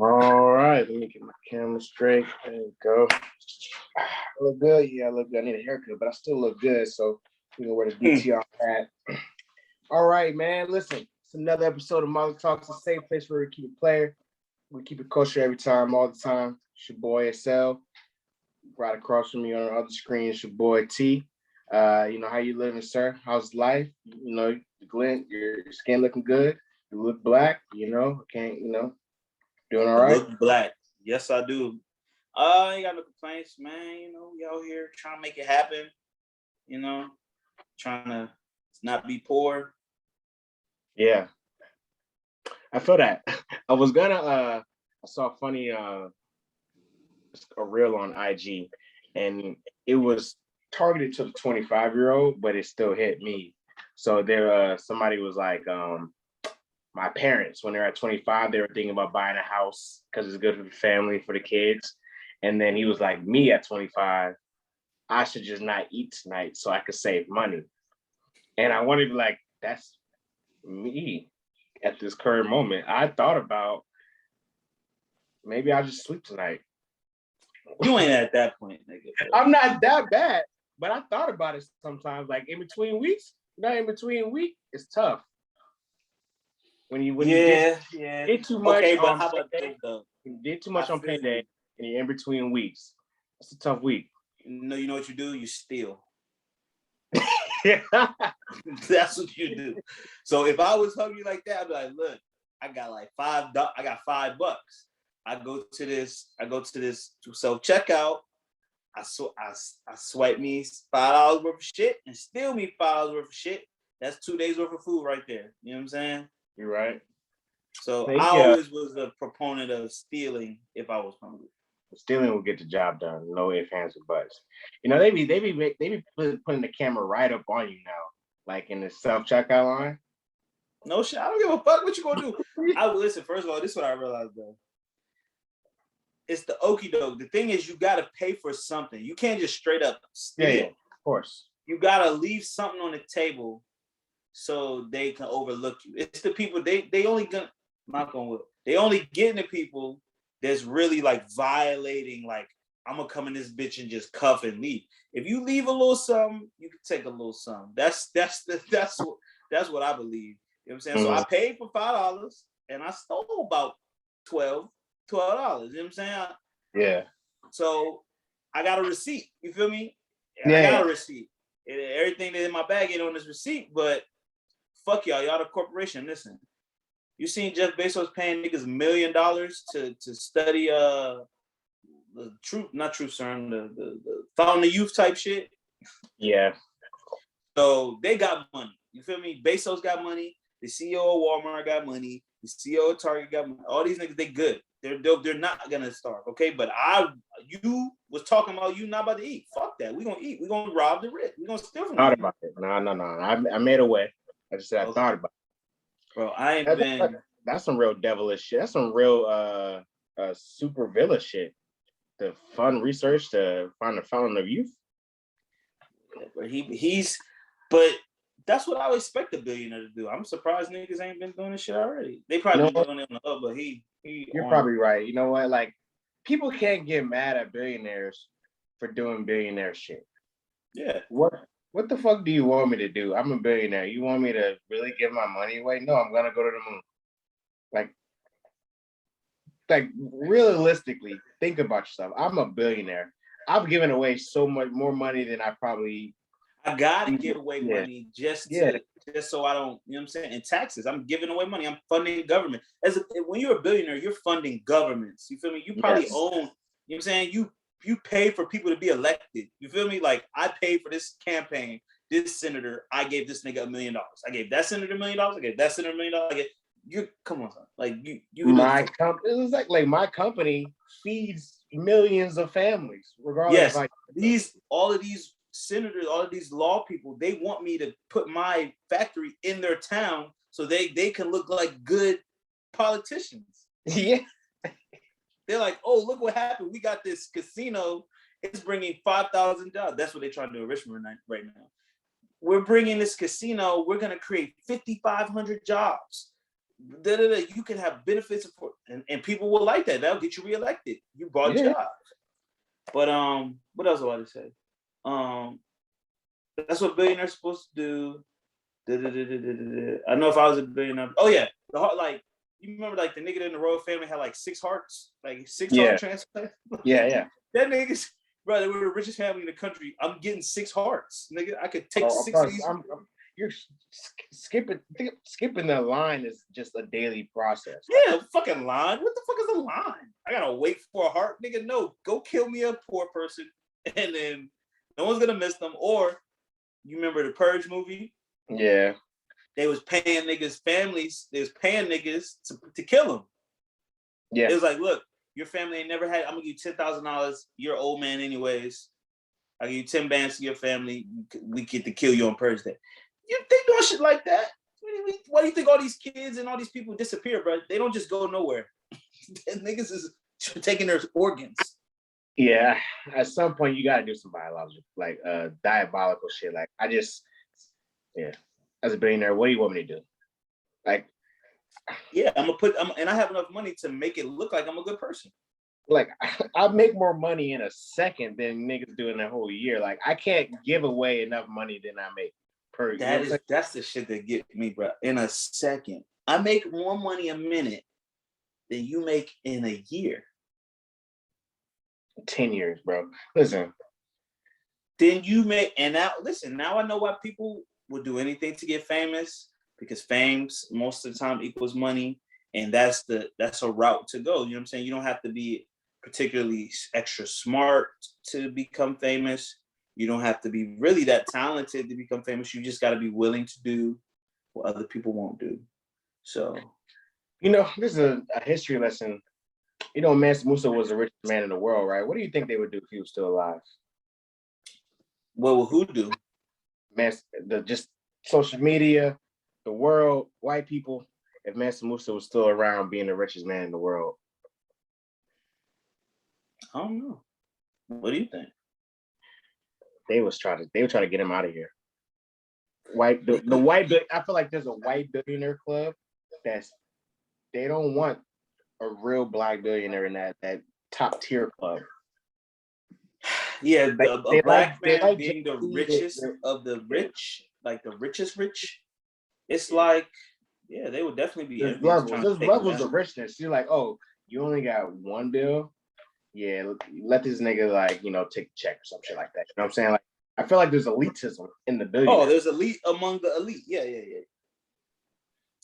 All right, let me get my camera straight. There you go. I look good. Yeah, I look good. I need a haircut, but I still look good. So we can wear the DTR hat. All right, man. Listen, it's another episode of Mother Talks, a safe place where we keep it player. We keep it kosher every time, all the time. It's your boy SL. Right across from me on the other screen is your boy T. How you living, sir? How's life? Glenn, your skin looking good. You look black. Doing all I right. look black. Yes, I do. Ain't got no complaints, man. We out here trying to make it happen. Trying to not be poor. Yeah, I feel that. I saw a funny a reel on IG, and it was targeted to the 25-year-old, but it still hit me. So somebody was like, my parents, when they're at 25, they were thinking about buying a house because it's good for the family, for the kids. And then he was like, me at 25, I should just not eat tonight so I could save money. And I wanted to be like, that's me at this current moment. I thought about maybe I'll just sleep tonight. You ain't at that point, nigga. I'm not that bad, but I thought about it sometimes. Like in between weeks, it's tough. When you get too much. Okay, but how about this though? You did too much on payday, and you're in between weeks. It's a tough week. No, you know what you do? You steal. Yeah. That's what you do. So if I was hungry like that, I'd be like, look, I got like $5. I go to this self-checkout. I swipe me $5 worth of shit and steal me $5 worth of shit. That's 2 days worth of food right there. You know what I'm saying? You're right. So I always was a proponent of stealing if I was hungry. Stealing will get the job done. No ifs, ands, or buts. They be putting the camera right up on you now, like in the self-checkout line. No shit. I don't give a fuck what you gonna do. Listen. First of all, this is what I realized though. It's the okie doke. The thing is, you gotta pay for something. You can't just straight up steal. Yeah, of course. You gotta leave something on the table so they can overlook you. It's the people they only gonna knock on wood. They only getting the people that's really like violating. Like, I'm gonna come in this bitch and just cuff and leave. If you leave a little something, you can take a little something. That's what I believe. You know what I'm saying? Mm-hmm. So I paid for $5 and I stole about $12. You know what I'm saying? Yeah. So I got a receipt. You feel me? Yeah. I got a receipt. Everything that's in my bag ain't on this receipt, but fuck y'all the corporation. Listen, you seen Jeff Bezos paying niggas $1 million to study the truth serum, the fountain of youth type shit. Yeah. So they got money. You feel me? Bezos got money. The CEO of Walmart got money. The CEO of Target got money. All these niggas, they good. They're not gonna starve, okay? But you was talking about you not about to eat. Fuck that. We gonna eat. We gonna rob the rich. We gonna steal from them. Thought about it. No. I made a way. I just said I thought about it. Bro, I ain't been. That's some real devilish shit. That's some real super villain shit. The fun research to find the fountain of youth. But but that's what I would expect a billionaire to do. I'm surprised niggas ain't been doing this shit already. They probably been doing it on the up, but you're probably right. You know what? Like, people can't get mad at billionaires for doing billionaire shit. Yeah. What the fuck do you want me to do? I'm a billionaire. You want me to really give my money away? No, I'm gonna go to the moon. Like realistically, think about yourself. I'm a billionaire. I've given away so much more money than I gotta give away money just so I don't, you know what I'm saying? In taxes, I'm giving away money. I'm funding government. When you're a billionaire, you're funding governments. You feel me? You probably own, you know what I'm saying? You pay for people to be elected. You feel me? Like, I paid for this campaign, this senator, I gave this nigga $1 million. I gave that senator $1 million. I gave that senator $1 million. Come on, son. Like my company. It was like my company feeds millions of families, regardless. Yes, all of these senators, all of these law people, they want me to put my factory in their town so they can look like good politicians. Yeah. They're like, oh, look what happened. We got this casino. It's bringing 5,000 jobs. That's what they're trying to do in Richmond right now. We're bringing this casino. We're going to create 5,500 jobs. You can have benefits for, and people will like that. That'll get you reelected. You bought jobs. But what else do I say? That's what billionaires supposed to do. I know if I was a billionaire. Oh yeah, the heart, like you remember, like the nigga in the royal family had like 6 hearts, like 6 heart transplants. Yeah. That nigga's brother, we're the richest family in the country. I'm getting 6 hearts, nigga. I could take 6 of these. You're skipping the line is just a daily process. Yeah, fucking line. What the fuck is a line? I gotta wait for a heart, nigga. No, go kill me a poor person, and then no one's gonna miss them. Or you remember the Purge movie? Yeah. They was paying niggas' families. They was paying niggas to kill them. Yeah. It was like, look, your family ain't never had. I'm gonna give you $10,000. You're an old man anyways. I give you 10 bands to your family. We get to kill you on Purge Day. You think doing shit like that? Why do you think all these kids and all these people disappear, bro? They don't just go nowhere. Niggas is taking their organs. Yeah, at some point you gotta do some biological, like diabolical shit. Like as a billionaire, what do you want me to do? Like, yeah, and I have enough money to make it look like I'm a good person. Like, I make more money in a second than niggas do in a whole year. Like, I can't give away enough money than I make per year. That's the shit that get me, bro. In a second, I make more money a minute than you make in a year. 10 years, bro. Listen. Then you make, and now listen. Now I know why people will do anything to get famous, because fame most of the time equals money, and that's a route to go. You know what I'm saying? You don't have to be particularly extra smart to become famous. You don't have to be really that talented to become famous. You just got to be willing to do what other people won't do. So, this is a history lesson. Mansa Musa was the richest man in the world, right? What do you think they would do if he was still alive? What will who do? Just social media, the world, white people. If Mansa Musa was still around, being the richest man in the world, I don't know. What do you think? They would try to get him out of here. I feel like there's a white billionaire club they don't want a real black billionaire in that top tier club. Yeah, a black man being the richest of the rich, like the richest rich. It's like, yeah, they would definitely be. There's levels of richness. You're like, oh, you only got one bill. Yeah, let this nigga take a check or some shit like that. You know what I'm saying? Like, I feel like there's elitism in the billionaires. Oh, there's elite among the elite. Yeah.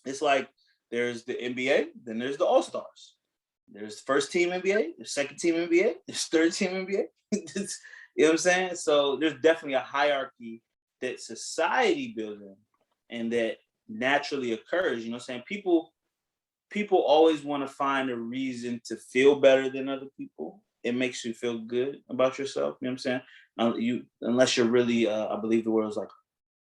It's like there's the NBA, then there's the All-Stars. There's first team NBA, there's second team NBA, there's third team NBA. You know what I'm saying? So there's definitely a hierarchy that society builds in and that naturally occurs. You know what I'm saying? People always want to find a reason to feel better than other people. It makes you feel good about yourself. You know what I'm saying? Unless you're really, I believe the word is like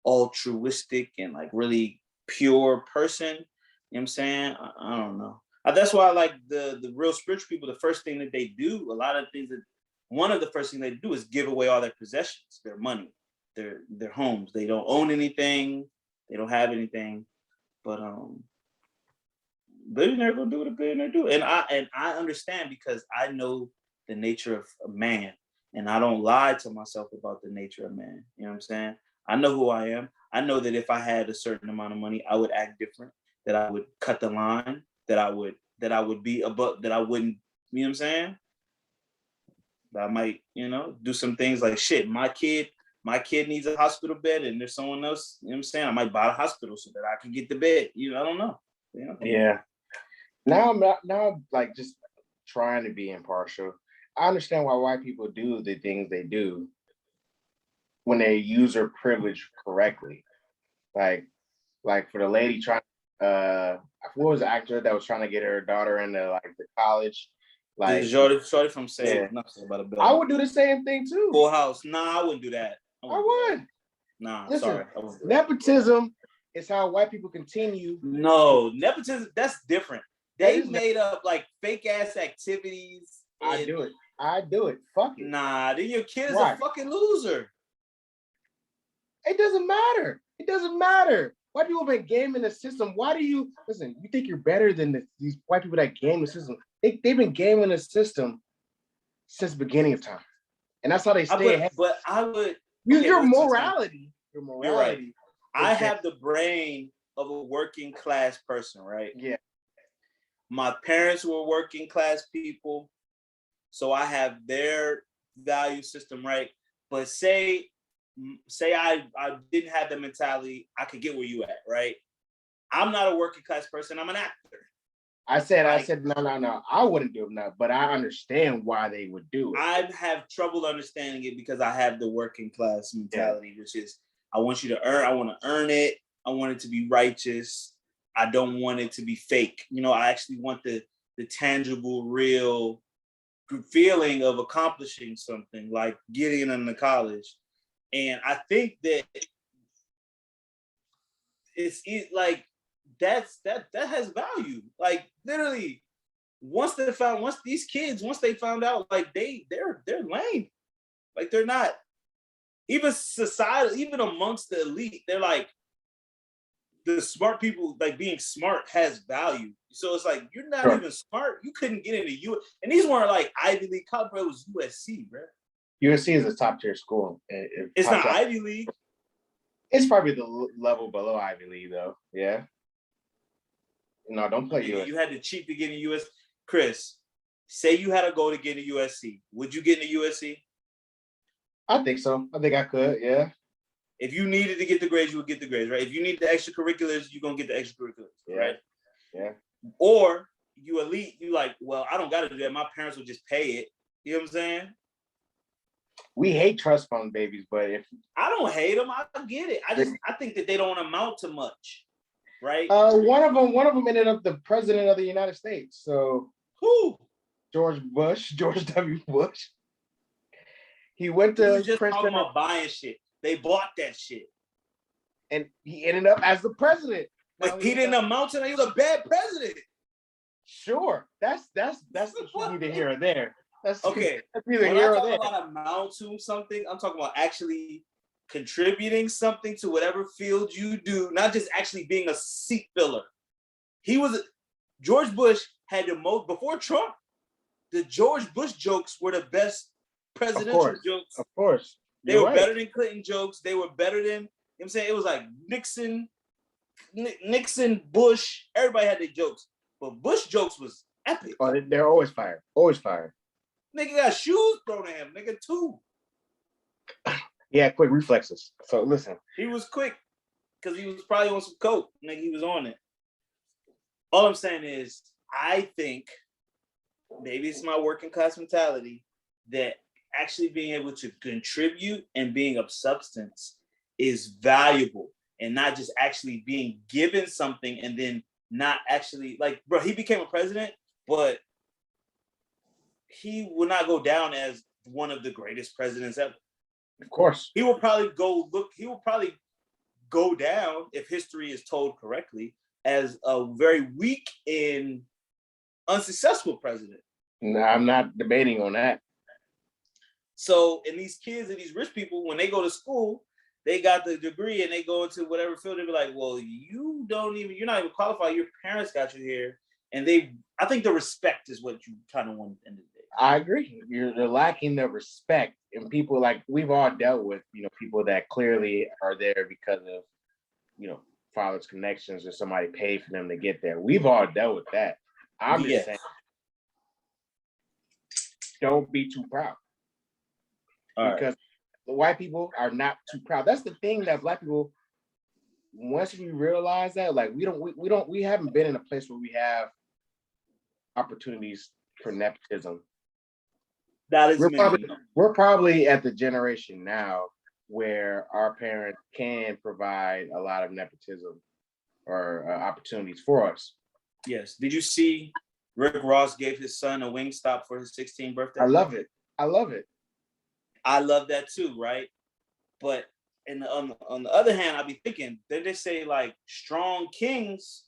altruistic and like really pure person. You know what I'm saying? I don't know. That's why I like the real spiritual people. The first thing that they do, one of the first things they do is give away all their possessions, their money, their homes. They don't own anything. They don't have anything. But billionaire gonna do what a billionaire do, and I understand because I know the nature of a man, and I don't lie to myself about the nature of man. You know what I'm saying? I know who I am. I know that if I had a certain amount of money, I would act different. That I would cut the line. That I would be above. That I wouldn't. You know what I'm saying? That I might, do some things like shit. My kid needs a hospital bed, and there's someone else. You know what I'm saying? I might buy a hospital so that I can get the bed. I don't know. Yeah. Now I'm like just trying to be impartial. I understand why white people do the things they do when they use their privilege correctly. Like for the lady trying, what was the actor that was trying to get her daughter into like the college? Like Shorty from Say Nothing About a Bill. I would do the same thing too. Full House. Nah, I wouldn't do that. I would. Nah, listen, sorry. Nepotism is how white people continue. No, nepotism, that's different. They made up like fake ass activities. I do it. Fuck it. Nah, then your kid's a fucking loser. It doesn't matter. white people have been gaming the system. Why do you listen? You think you're better than these white people that game the system? They've been gaming the system since the beginning of time, and that's how they stay ahead. But I would Use okay, your listen, morality. Your you're right. morality. I have the brain of a working class person, right? Yeah. My parents were working class people, so I have their value system, right? But say I didn't have the mentality, I could get where you at, right? I'm not a working class person, I'm an actor. I said, no. I wouldn't do it, but I understand why they would do it. I have trouble understanding it because I have the working class mentality, which is I want you to earn, I want to earn it. I want it to be righteous. I don't want it to be fake. You know, I actually want the tangible, real feeling of accomplishing something, like getting into college. And I think that it's like that has value. Like literally, once they found out, like they're lame. Like they're not even society, even amongst the elite, they're like the smart people, like being smart has value. So it's like you're not even smart. You couldn't get into U. And these weren't like Ivy League college, bro. It was USC, bro. USC is a top tier school. It's not Ivy League. It's probably the level below Ivy League, though. Yeah. No, don't play USC. You had to cheat to get in US. Chris, say you had to go to get into USC. Would you get into USC? I think so. I think I could. Yeah. If you needed to get the grades, you would get the grades, right? If you need the extracurriculars, you're gonna get the extracurriculars, right? Yeah. Or you elite, you like, well, I don't gotta do that. My parents will just pay it. You know what I'm saying? We hate trust fund babies, but if I don't hate them, I get it. I think that they don't amount to much, right? One of them ended up the president of the United States. So who? George W. Bush. He went to just Princeton talking about buying shit. They bought that shit. And he ended up as the president. But he didn't amount to that. He was a bad president. Sure. That's neither here or there. That's okay. That's neither here or there. When I talk about amount to something, I'm talking about actually contributing something to whatever field you do, not just actually being a seat filler. George Bush had the most, before Trump, the George Bush jokes were the best presidential jokes. Of course. They were better than Clinton jokes. They were better than, you know what I'm saying? It was like Nixon, Bush, everybody had their jokes. But Bush jokes was epic. Oh, they're always fired. Always fired. Nigga got shoes thrown at him. Nigga, too. Yeah, quick reflexes. So listen. He was quick because he was probably on some coke. Nigga, he was on it. All I'm saying is, I think, maybe it's my working class mentality, that actually being able to contribute and being of substance is valuable, and not just actually being given something and then not actually, like, bro, he became a president, but he will not go down as one of the greatest presidents ever. Of course. He will probably go down, if history is told correctly, as a very weak and unsuccessful president. No, I'm not debating on that. So, and these kids and these rich people, when they go to school, they got the degree and they go into whatever field, they be like, well, you're not even qualified. Your parents got you here. And I think the respect is what you kind of want at the end of the day. I agree. You're lacking the respect. And people, like, we've all dealt with, people that clearly are there because of, father's connections, or somebody paid for them to get there. We've all dealt with that. I'm just saying, don't be too proud. Because the white people are not too proud. That's the thing that black people, once we realize that, like, we haven't been in a place where we have opportunities for nepotism. That is we're probably at the generation now where our parents can provide a lot of nepotism or opportunities for us. Yes. Did you see Rick Ross gave his son a Wingstop for his 16th birthday? I love it. I love that too, right? But on the other hand, I'll be thinking, then they say, like, strong kings,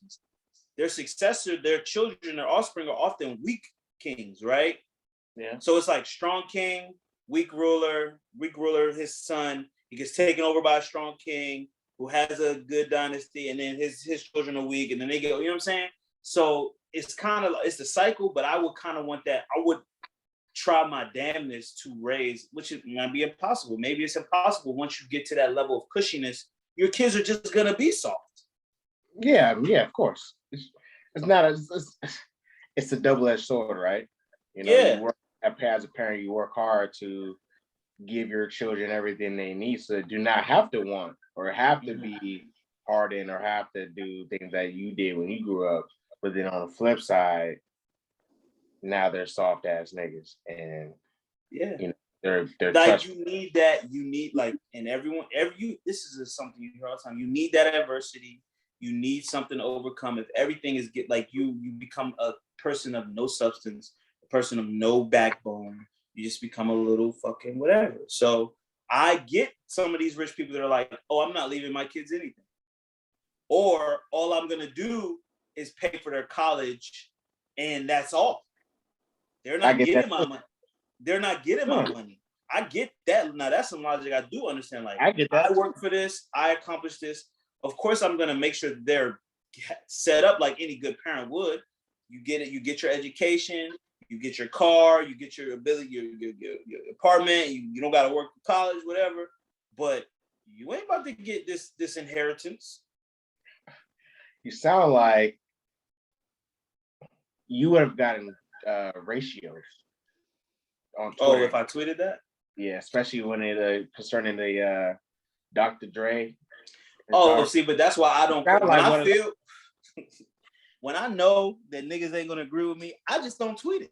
their successor, their children, their offspring are often weak kings, right? Yeah. So it's like strong king, weak ruler, his son, he gets taken over by a strong king, who has a good dynasty, and then his children are weak, and then they go, you know what I'm saying? So it's kind of, it's the cycle, but I would kind of want that. I would try my damnness to raise, which might be impossible. Maybe it's impossible once you get to that level of cushiness. Your kids are just gonna be soft. Yeah, of course. It's not it's a double-edged sword, right? You know, Yeah. you work as a parent, you work hard to give your children everything they need, so they do not have to want or have to be hardened or have to do things that you did when you grew up. But then on the flip side, now they're soft ass niggas, and yeah, you know they're like you need that. You need like, and everyone, this is something you hear all the time. You need that adversity. You need something to overcome. If everything is like you become a person of no substance, a person of no backbone. You just become a little fucking whatever. So I get some of these rich people that are like, oh, I'm not leaving my kids anything. Or all I'm going to do is pay for their college and that's all. They're not getting my money. They're not getting my money. I get that. Now that's some logic I do understand. Like I get that. I work for this. I accomplish this. Of course, I'm going to make sure they're set up like any good parent would. You get it. You get your education. You get your car, you get your ability, your apartment, you don't got to work for college, whatever. But you ain't about to get this inheritance. You sound like you would have gotten ratios on Twitter. Oh, if I tweeted that? Yeah, especially when it concerning the Dr. Dre. Oh, see, but that's why I don't. When I know that niggas ain't gonna agree with me, I just don't tweet it.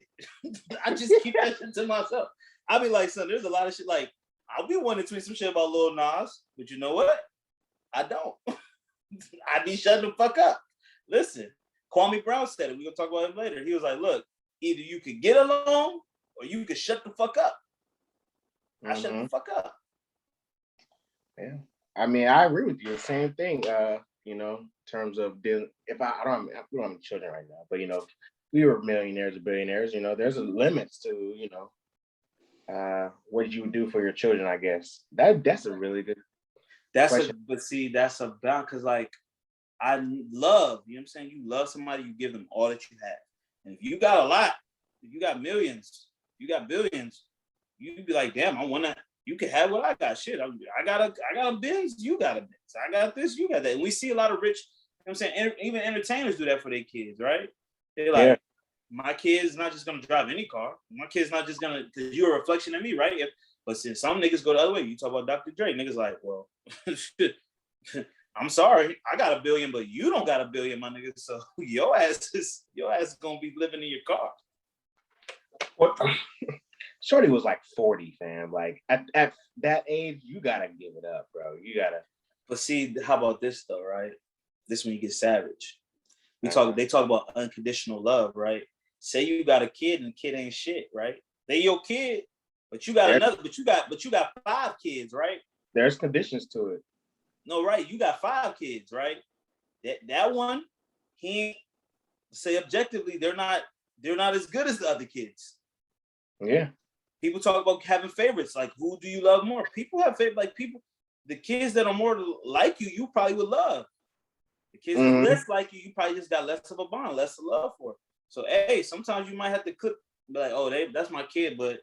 I just keep that shit to myself. I'll be like, son, there's a lot of shit. Like, I'll be wanting to tweet some shit about Lil Nas, but you know what? I don't. I be shutting the fuck up. Listen, Kwame Brown said it. We're gonna talk about him later. He was like, look, either you could get along or you could shut the fuck up. I shut the fuck up. Yeah. I mean, I agree with you. The same thing. You know, in terms of dealing, if I don't have children right now, but you know, if we were millionaires or billionaires, you know, there's a limits to, you know, what you do for your children, I guess. That's a really good question. That's about, because like I love, you know what I'm saying? You love somebody, you give them all that you have. And if you got a lot, if you got millions, you got billions, you'd be like, damn, I wanna, you can have what I got. Shit, I got a Benz, you got a Benz. I got this, you got that. And we see a lot of rich, you know what I'm saying? Even entertainers do that for their kids, right? They're like, my kid's not just gonna drive any car. My kid's not just gonna, because you're a reflection of me, right? But since some niggas go the other way, you talk about Dr. Dre, niggas like, well, I'm sorry, I got $1 billion, but you don't got $1 billion, my nigga. So your ass is gonna be living in your car. What? Shorty was like 40, fam. Like at that age, you gotta give it up, bro. You gotta. But see, how about this though, right? This when you get savage. They talk about unconditional love, right? Say you got a kid and the kid ain't shit, right? They your kid, but you got but you got 5 kids, right? There's conditions to it. No, right? You got 5 kids, right? That one, he say objectively, they're not as good as the other kids. Yeah. People talk about having favorites. Like, who do you love more? People have favorites. Like the kids that are more like you probably would love. The kids that are less like you probably just got less of a bond, less of love for. So, hey, sometimes you might have to be like, oh, that's my kid, but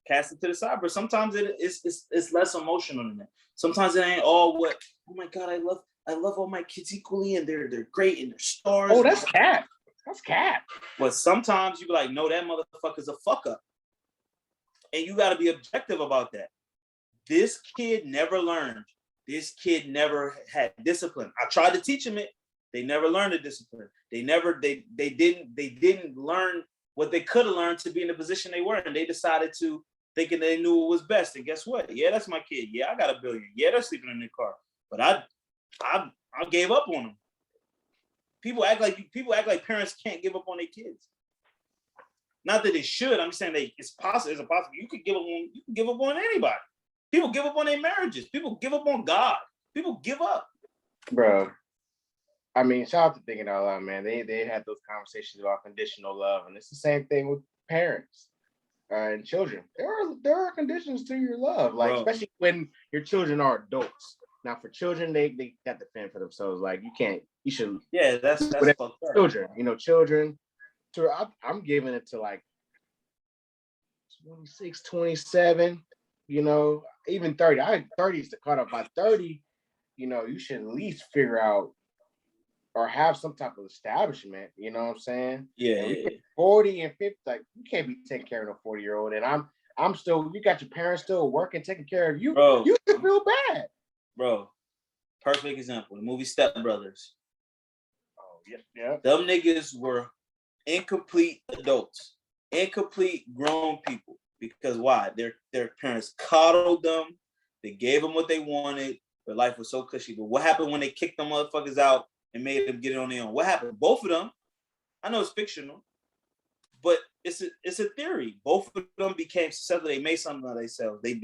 cast it to the side. But sometimes it's less emotional than that. Sometimes it ain't all what. Oh my God, I love all my kids equally, and they're great and they're stars. Oh, that's cat. That's cat. But sometimes you be like, no, that motherfucker's a fuck up. And you got to be objective about that. This kid never learned. This kid never had discipline. I tried to teach him it. They never learned the discipline. They didn't learn what they could have learned to be in the position they were. And they decided to, thinking they knew it was best. And guess what? Yeah, that's my kid. Yeah, I got $1 billion. Yeah, they're sleeping in their car. But I gave up on them. People act like parents can't give up on their kids. Not that they should. I'm just saying it's possible. It's possible. You can give up on anybody. People give up on their marriages. People give up on God. People give up. Bro, I mean, shout out to Thinking Out Loud, man. They had those conversations about conditional love, and it's the same thing with parents and children. There are conditions to your love, like especially when your children are adults. Now for children, they got to fend for themselves. Like you should. Yeah, that's fucked up. Children, children. So I'm giving it to like 26, 27. Even 30. I think 30 is the cutoff. By 30, you should at least figure out or have some type of establishment. You know what I'm saying? Yeah. And we get 40 and 50. Like you can't be taking care of a 40-year-old, and I'm still. You got your parents still working, taking care of you. Bro, you should feel bad. Bro, perfect example. The movie Step Brothers. Oh yeah. Them niggas were incomplete adults, incomplete grown people. Because why? Their parents coddled them. They gave them what they wanted. Their life was so cushy. But what happened when they kicked them motherfuckers out and made them get it on their own? What happened? Both of them. I know it's fictional, but it's a theory. Both of them became successful. They made something of themselves. They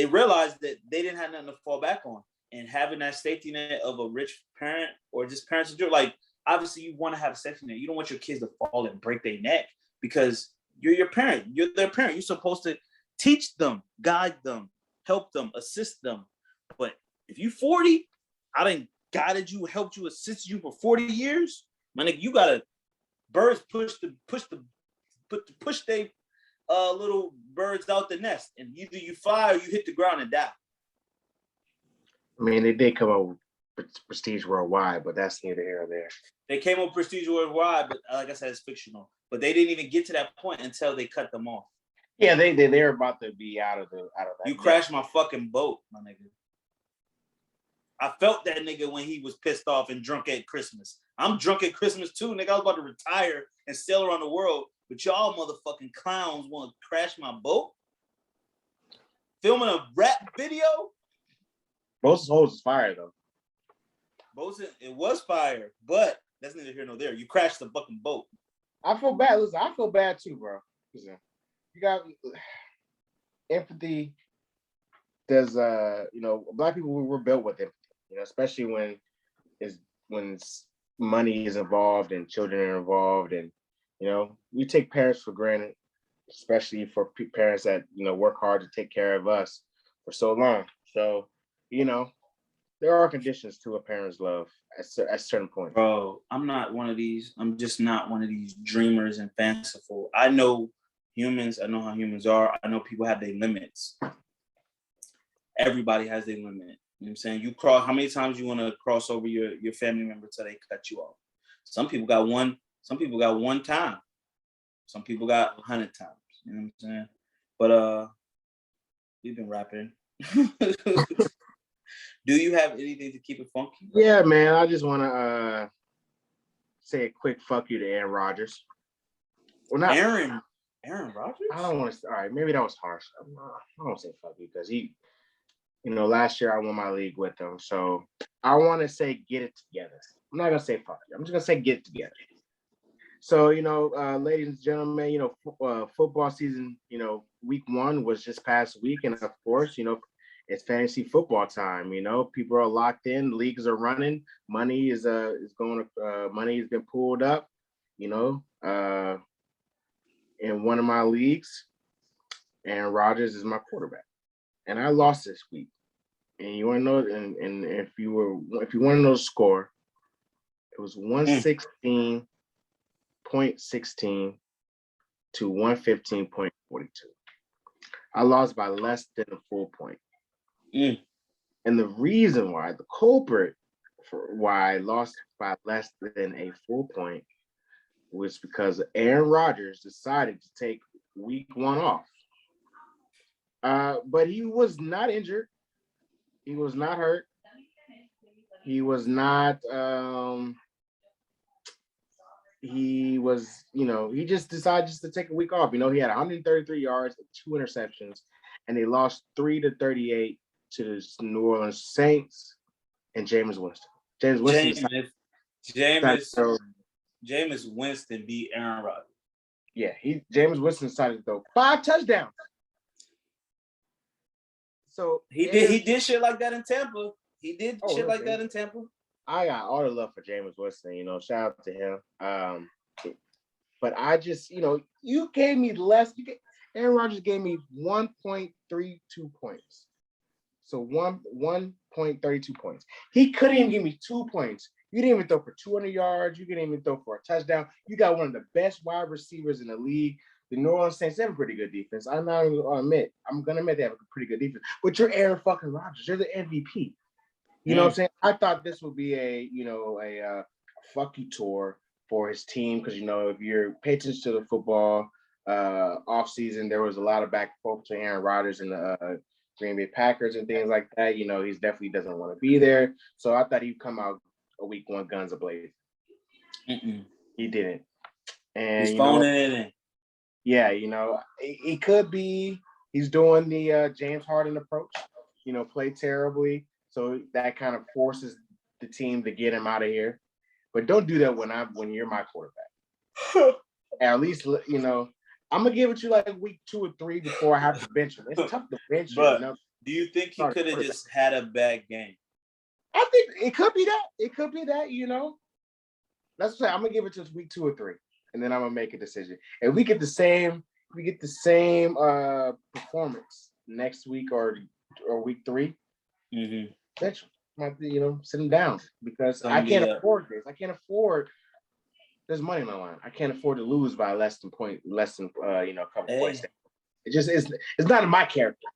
realized that they didn't have nothing to fall back on. And having that safety net of a rich parent or just parents, like obviously you want to have a safety net. You don't want your kids to fall and break their neck because you're your parent. You're their parent. You're supposed to teach them, guide them, help them, assist them. But if you 40, I done guided you, helped you, assisted you for 40 years, my nigga, you gotta birds push they little birds out the nest, and either you fly or you hit the ground and die. I mean, they did come up with Prestige Worldwide, but that's neither here nor there. They came up with Prestige Worldwide, but like I said, it's fictional. But they didn't even get to that point until they cut them off. Yeah, they're about to be out of that. You crashed my fucking boat, my nigga. I felt that nigga when he was pissed off and drunk at Christmas. I'm drunk at Christmas too, nigga. I was about to retire and sail around the world, but y'all motherfucking clowns want to crash my boat? Filming a rap video? Bo's hose is fire though. It was fire, but that's neither here nor there. You crashed the fucking boat. I feel bad. Listen, I feel bad too, bro. Listen, you got empathy. There's Black people were built with empathy. Especially when money is involved and children are involved, and we take parents for granted, especially for parents that work hard to take care of us for so long. So there are conditions to a parent's love at certain points. Bro, I'm not one of these. I'm just not one of these dreamers and fanciful. I know humans. I know how humans are. I know people have their limits. Everybody has their limit. You know what I'm saying? How many times you want to cross over your family member till they cut you off? Some people got one time. Some people got 100 times. You know what I'm saying? But we've been rapping. Do you have anything to keep it funky? Yeah, man. I just want to say a quick fuck you to Aaron Rodgers. Well, not Aaron Rodgers? I don't want to. All right, maybe that was harsh. I don't want to say fuck you because he. Last year I won my league with him. So I want to say get it together. I'm not going to say fuck you. I'm just going to say get it together. So, ladies and gentlemen, football season, week 1 was just past week. And of course, it's fantasy football time. People are locked in. Leagues are running. Money is money has been pulled up, in one of my leagues. And Rodgers is my quarterback. And I lost this week. And you want to know, and if you want to know the score, it was 116.16 to 115.42. I lost by less than a full point. And the reason why, the culprit for why I lost by less than a full point was because Aaron Rodgers decided to take week 1 off. But he was not injured. He was not hurt. He was not. He was. He just decided to take a week off. He had 133 yards, 2 interceptions, and they lost 3-38 to the New Orleans Saints and Jameis Winston. Jameis Winston beat Aaron Rodgers. Yeah, Jameis Winston decided to throw 5 touchdowns. So he did shit like that in Tampa. He did shit like that in Tampa. I got all the love for Jameis Winston. Shout out to him. But I just, you gave me less. Aaron Rodgers gave me 1.32 points. So one 32 points. He couldn't even give me 2 points. You didn't even throw for 200 yards. You didn't even throw for a touchdown. You got one of the best wide receivers in the league. The New Orleans Saints have a pretty good defense. I'm going to admit they have a pretty good defense. But you're Aaron fucking Rodgers. You're the MVP. You know what I'm saying? I thought this would be a fuck you tour for his team because, if you're paying attention to the football offseason, there was a lot of back and forth between Aaron Rodgers and the Green Bay Packers and things like that. He definitely doesn't want to be there. So I thought he'd come out a week one guns ablaze. He didn't. And he's phoning it in. Yeah, he could be. He's doing the James Harden approach. Play terribly, so that kind of forces the team to get him out of here. But don't do that when you're my quarterback. At least I'm gonna give it to you like week 2 or 3 before I have to bench him. It's tough to bench him. Do you think he could have just had a bad game? I think it could be that. It could be that. That's what I'm gonna give it to week 2 or 3. And then I'm gonna make a decision. If we get the same, performance next week or week 3, bench him. Sit him down because I can't afford this. I can't afford. There's money on the line. I can't afford to lose by less than a couple points. It just is. It's not in my character.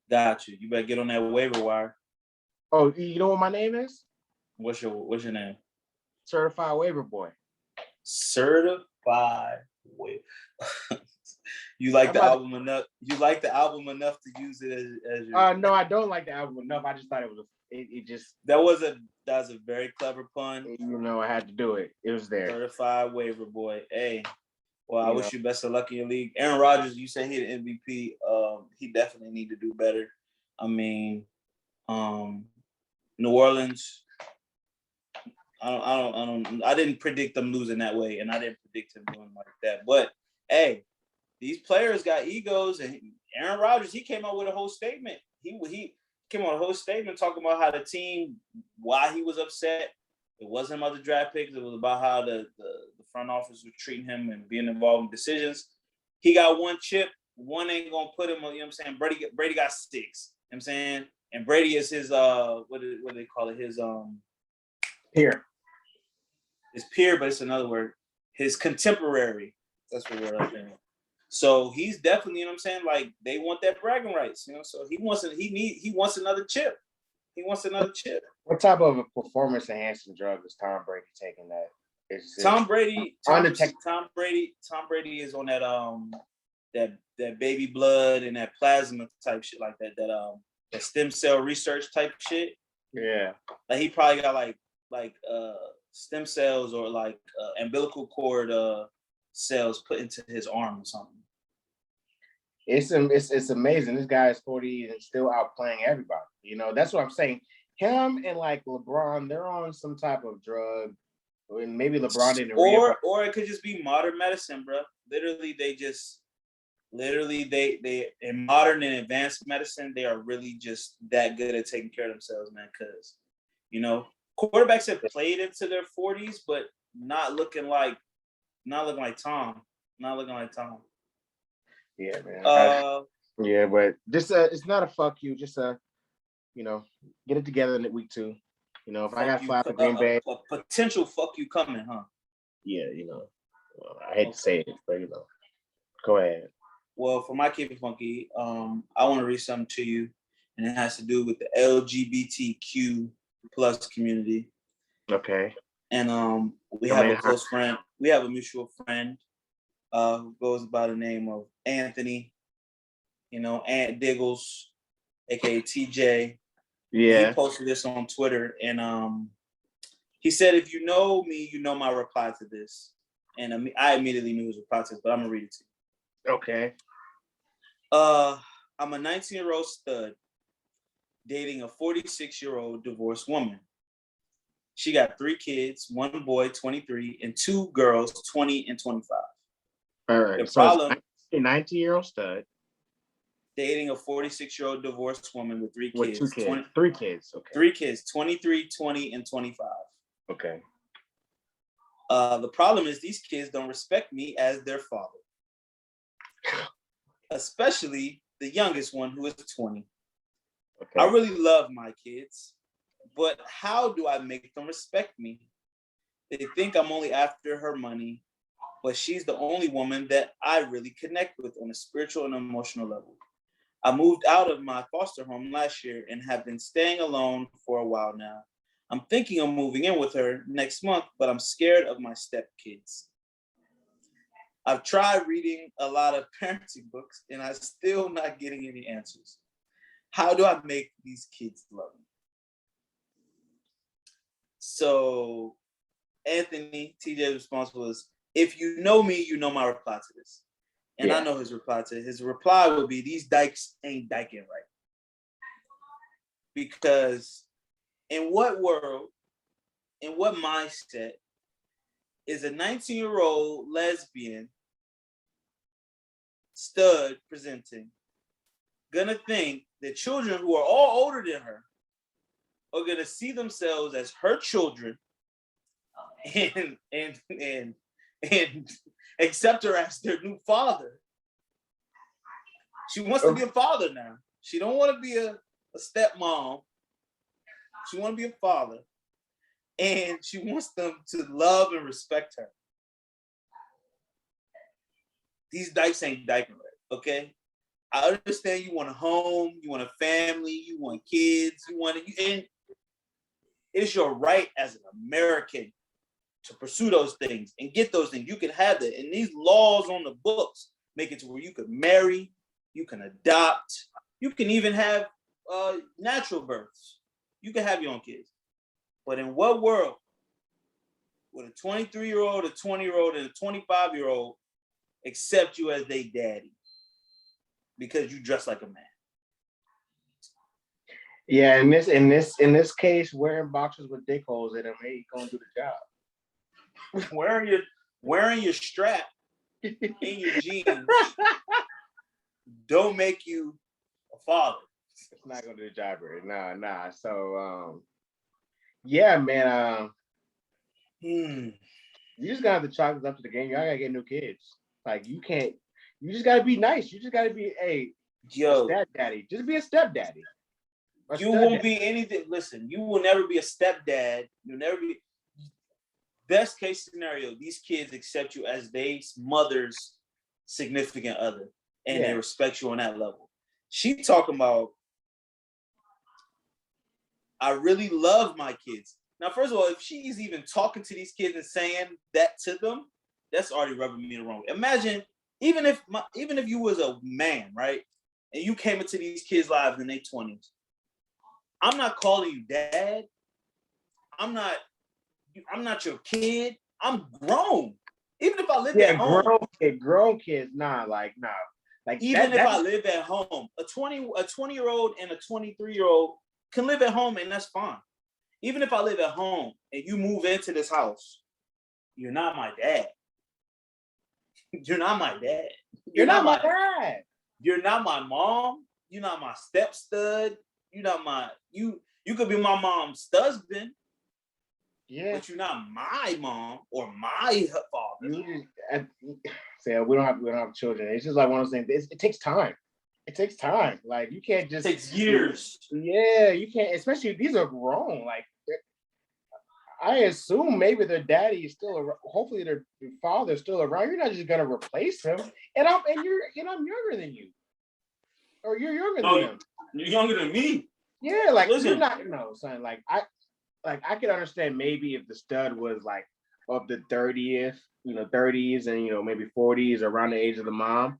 Got you. You better get on that waiver wire. Oh, you know what my name is? What's your name? Certified Waiver Boy. Certified Waiver. You like the album enough? You like the album enough to use it as your? No, I don't like the album enough. I just thought it was. That was a very clever pun. I had to do it. It was there. Certified Waiver Boy. Hey, well, I wish you best of luck in your league. Aaron Rodgers, you say he the MVP. He definitely need to do better. I mean, New Orleans. I didn't predict them losing that way, and I didn't predict him doing like that. But hey, these players got egos, and Aaron Rodgers, he came out with a whole statement. He came on a whole statement talking about how the team, why he was upset. It wasn't about the draft picks. It was about how the front office was treating him and being involved in decisions. He got one chip. One ain't gonna put him. You know what I'm saying? Brady got 6. You know what I'm saying? And Brady is his what do they call it? His peer. His peer, but it's another word. His contemporary. That's the word I'm saying. So he's definitely, you know what I'm saying? Like they want that bragging rights, So he wants another chip. He wants another chip. What type of a performance enhancing drug is Tom Brady taking that? Tom Brady is on that baby blood and that plasma type shit like that. That stem cell research type shit. Yeah. Like he probably got like stem cells or like umbilical cord cells put into his arm or something. It's amazing. This guy is 40 and still outplaying everybody. That's what I'm saying. Him and like LeBron, they're on some type of drug. And maybe LeBron didn't. Or it could just be modern medicine, bro. Literally, they in modern and advanced medicine, they are really just that good at taking care of themselves, man. Because quarterbacks have played into their 40s, but not looking like Tom. Not looking like Tom. Yeah, man. Yeah, but just it's not a fuck you. Just get it together in week 2. If I got fly for Green Bay, a potential fuck you coming, huh? Yeah, I hate to say it, but go ahead. Well, for my Keep It Funky, I want to read something to you, and it has to do with the LGBTQ plus community. Okay. And we have a close friend. We have a mutual friend who goes by the name of Anthony. Ant Diggles, aka TJ. Yeah. He posted this on Twitter, and he said, "If you know me, you know my reply to this." And I immediately knew his reply to this, but I'm gonna read it to you. Okay. I'm a 19-year-old stud dating a 46-year-old divorced woman. She got 3 kids, 1 boy, 23, and 2 girls, 20 and 25. All right. The problem: a 19-year-old stud dating a 46-year-old divorced woman with 3 kids. With 2 kids. 3 kids. Okay. 3 kids, 23, 20, and 25. Okay. The problem is these kids don't respect me as their father. Especially the youngest one, who is 20. I Okay. really love my kids, but how do I make them respect me? They think I'm only after her money, but she's the only woman that I really connect with on a spiritual and emotional level. I moved out of my foster home last year and have been staying alone for a while now. I'm thinking of moving in with her next month, but I'm scared of my stepkids. I've tried reading a lot of parenting books and I'm still not getting any answers. How do I make these kids love me? So Anthony, TJ's response was, if you know me, you know my reply to this. And I Yeah. know his reply to it. His reply would be, these dykes ain't dyking right. Because in what world, in what mindset is a 19-year-old lesbian stud presenting gonna think that children who are all older than her are gonna see themselves as her children and accept her as their new father? She wants to be a father now. She don't want to be a stepmom. She want to be a father. And she wants them to love and respect her. These dykes ain't dyking right, okay? I understand you want a home, you want a family, you want kids, and it's your right as an American to pursue those things and get those things. You can have that. And these laws on the books make it to where you can marry, you can adopt, you can even have natural births. You can have your own kids. But in what world would a 23-year-old, a 20-year-old, and a 25-year-old accept you as their daddy because you dress like a man? Yeah, in this case, wearing boxers with dick holes in them ain't gonna do the job. wearing your strap in your jeans don't make you a father. It's not gonna do the job, right? Nah. So yeah, man. You just gotta have to chalk this up to the game. Y'all gotta get new kids. Like you can't. You just gotta be nice. You just gotta be a stepdaddy. Just be a stepdaddy. You won't be anything. Listen, you will never be a stepdad. You'll never be. Best case scenario, these kids accept you as their mother's significant other, and they respect you on that level. She talking about, I really love my kids. Now, first of all, if she's even talking to these kids and saying that to them, that's already rubbing me the wrong way. Imagine, even if you was a man, right, and you came into these kids' lives in their 20s, I'm not calling you dad. I'm not your kid. I'm grown. Even if I live at home. Grown kids, nah. Like even if I live at home, a 20-year-old and a 23-year-old can live at home, and that's fine. Even if I live at home and you move into this house, you're not my dad. You're not my dad. You're not my dad. You're not my mom. You're not my step stud. You're not my you. You could be my mom's husband. Yeah. But you're not my mom or my father. We don't have children. It's just like one of those things. It takes time. It takes time. Like you can't just. It takes years. Yeah, you can't. Especially these are grown. Like I assume maybe their daddy is still around. Hopefully their father's still around. You're not just gonna replace him. And I'm younger than you, or you're younger than them. You're younger than me. Yeah, like listen. You're not. No, son. Like I could understand maybe if the stud was like of the 30th, 30s and maybe 40s, around the age of the mom.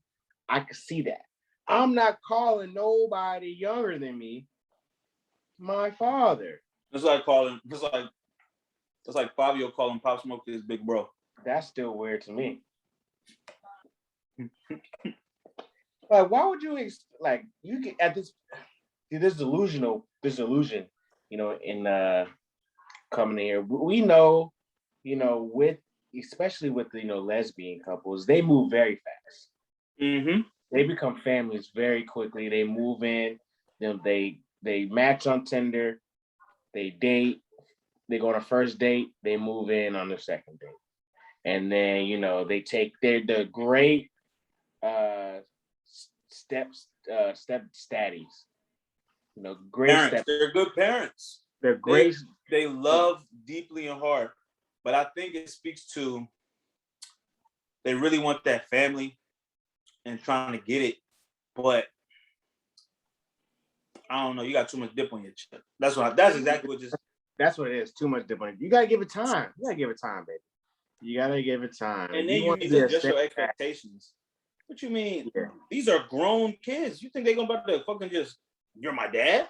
I could see that. I'm not calling nobody younger than me my father. It's like Fabio calling Pop Smoke his big bro. That's still weird to me. Like, why would you you get at this delusion, in coming in here. We know, especially with the lesbian couples, they move very fast. Mm-hmm. They become families very quickly. They move in, they match on Tinder, they date, they go on a first date, they move in on the second date, and then they take the great step daddies. great parents. They're good parents. They're great. They love deeply and hard. But I think it speaks to they really want that family and trying to get it. But I don't know. You got too much dip on your chip. That's exactly what just. That's what it is. Too much dip on it. You gotta give it time. You gotta give it time, baby. You gotta give it time. And then you need to adjust your expectations. What you mean? Yeah. These are grown kids. You think they're gonna be able to fucking just? You're my dad.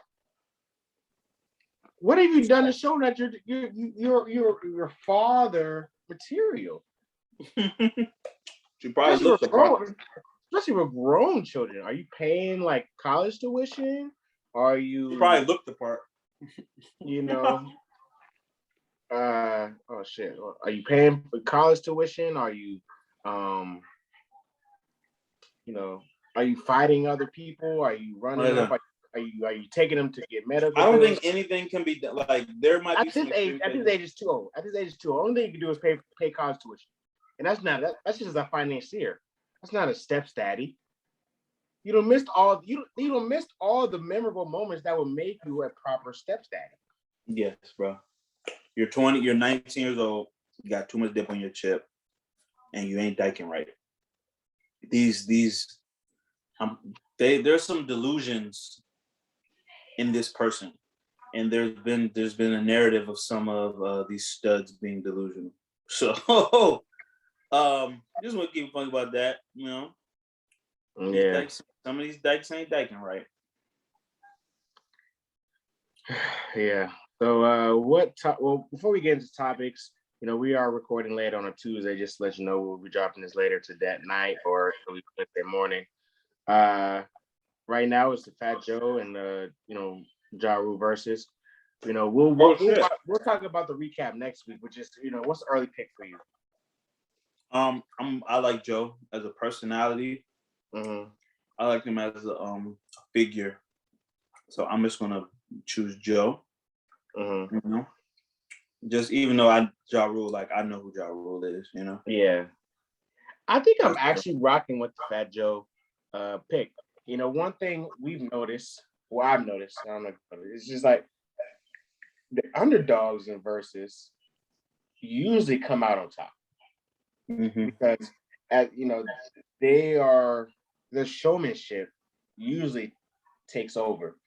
What have you done to show that you're father material? You probably look the part. Especially with grown children. Are you paying like college tuition? Are you probably look the part? Oh shit. Are you paying for college tuition? Are you are you fighting other people? Are you running up? Are you taking them to get medical? I don't think anything can be done. Like there might be at this age is too old. At this age is too old. Only thing you can do is pay college tuition. And that's just a financier. That's not a stepdaddy. You don't miss all the memorable moments that will make you a proper stepdaddy. Yes, bro. You're 20, you're 19 years old, you got too much dip on your chip, and you ain't diking right. There's some delusions in this person. And there's been a narrative of some of these studs being delusional. So just want to keep funny about that, Yeah. Some of these dykes ain't diking right. Yeah. So before we get into topics, we are recording late on a Tuesday, just to let you know we'll be dropping this later to that night or Wednesday morning. Right now it's the Fat Joe and Ja Rule versus. We'll talk about the recap next week, which is what's the early pick for you? I like Joe as a personality. Mm-hmm. I like him as a figure. So I'm just gonna choose Joe. Mm-hmm. Just even though Ja Rule, I know who Ja Rule is, Yeah. I think I'm actually rocking with the Fat Joe pick. One thing we've noticed, I've noticed, I don't know, it's just like the underdogs in verses usually come out on top. Mm-hmm. Because the showmanship usually takes over,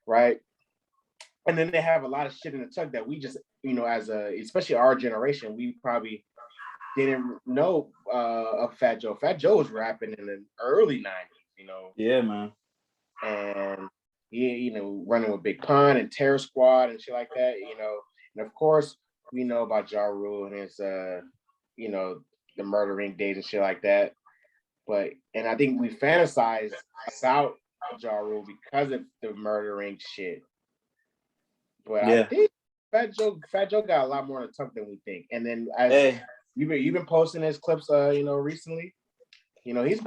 right? And then they have a lot of shit in the tuck that we just, especially our generation, we probably didn't know of Fat Joe. Fat Joe was rapping in the early 90s, Yeah, man. And he, running with Big Pun and Terror Squad and shit like that, And of course, we know about Ja Rule and his, the Murder Inc. days and shit like that. And I think we fantasize about Ja Rule because of the Murder Inc. shit. But yeah. I think Fat Joe got a lot more in the tuck than we think. And then as you've been posting his clips, recently, he's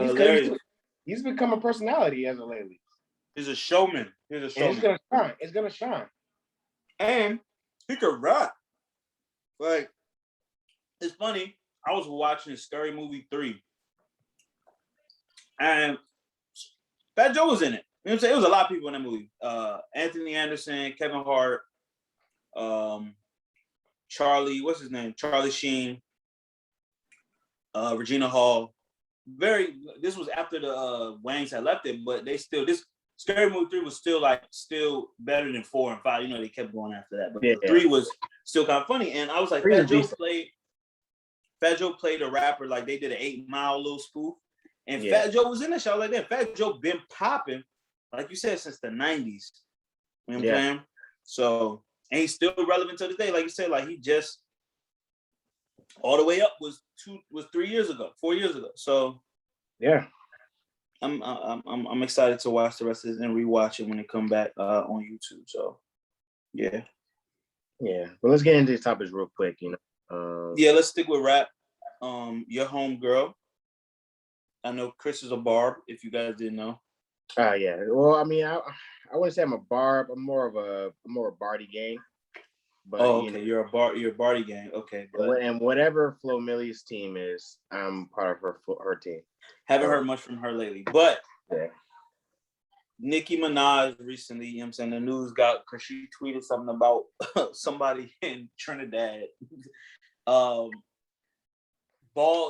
become a personality as of lately. He's a showman. And it's gonna shine. And he could rap. It's funny. I was watching Scary Movie 3. And Fat Joe was in it. You know what I'm saying? It was a lot of people in that movie. Anthony Anderson, Kevin Hart, Charlie, what's his name? Charlie Sheen, Regina Hall. This was after the Wangs had left it, but this Scary Movie 3 was still better than 4 and 5. They kept going after that. But 3 was still kind of funny. And I was like, Fat Joe played a rapper, like they did an 8 Mile little spoof. And Fat Joe was in that show. Like that. Fat Joe been popping, like you said, since the 90s. You know what I'm saying? So, and he's still relevant to this day. Like you said, like he just all the way up was 4 years ago. So yeah. I'm excited to watch the rest of this and rewatch it when it come back on YouTube. So yeah. Yeah. Well, let's get into these topics real quick, let's stick with rap. Your homegirl. I know Chris is a barb, if you guys didn't know. Yeah. Well, I mean, I wouldn't say I'm a barb. I'm more of a Barty gang. But okay, you're a Barty gang. Okay. And whatever Flo Millie's team is, I'm part of her team. Haven't heard much from her lately, but Nicki Minaj recently, you know what I'm saying, the news got because she tweeted something about somebody in Trinidad. Ball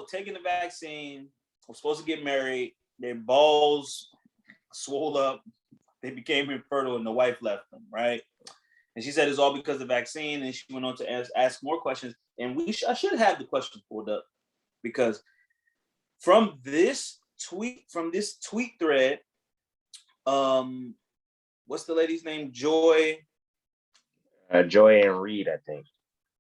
taking the vaccine, was supposed to get married, their balls swole up, they became infertile, and the wife left them, right? And she said it's all because of the vaccine, and she went on to ask more questions. And I should have the question pulled up because from this tweet thread, what's the lady's name? Joy and Reed, I think.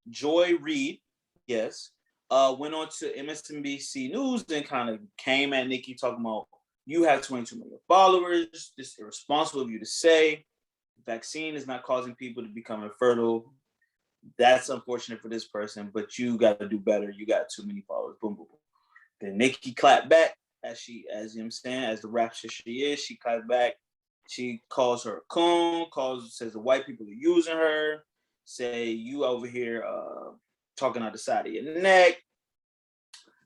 Joy Reid, yes. Went on to MSNBC News and kind of came at Nicki talking about, you have 22 million followers. This is irresponsible of you to say. The vaccine is not causing people to become infertile. That's unfortunate for this person, but you got to do better. You got too many followers. Boom, boom, boom. Then Nicki clapped back as you know what I'm saying, as the rapture she is. She clapped back. She calls her a coon, says the white people are using her, say you over here talking out the side of your neck.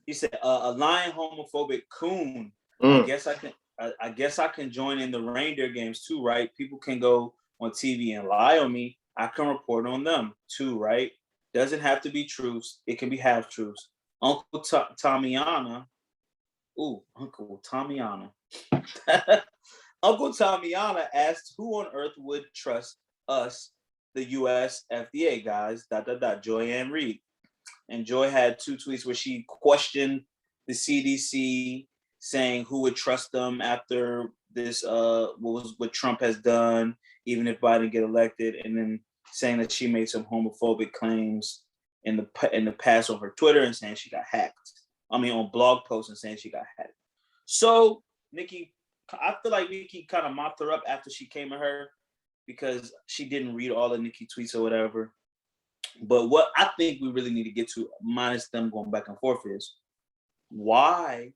He said a lying homophobic coon. I guess I can join in the reindeer games too, right? People can go on TV and lie on me. I can report on them too, right? Doesn't have to be truths. It can be half truths. Uncle Tommyana. Uncle Tommyana. Uncle Tommyana asked who on earth would trust us, the US FDA guys, ... Joy Ann Reid. And Joy had 2 tweets where she questioned the CDC, saying who would trust them after this, what Trump has done, even if Biden get elected, and then saying that she made some homophobic claims in the past on her Twitter and saying she got hacked. I mean, on blog posts and saying she got hacked. So Nicki, I feel like Nicki kind of mopped her up after she came at her because she didn't read all the Nicki tweets or whatever. But what I think we really need to get to, minus them going back and forth, is why,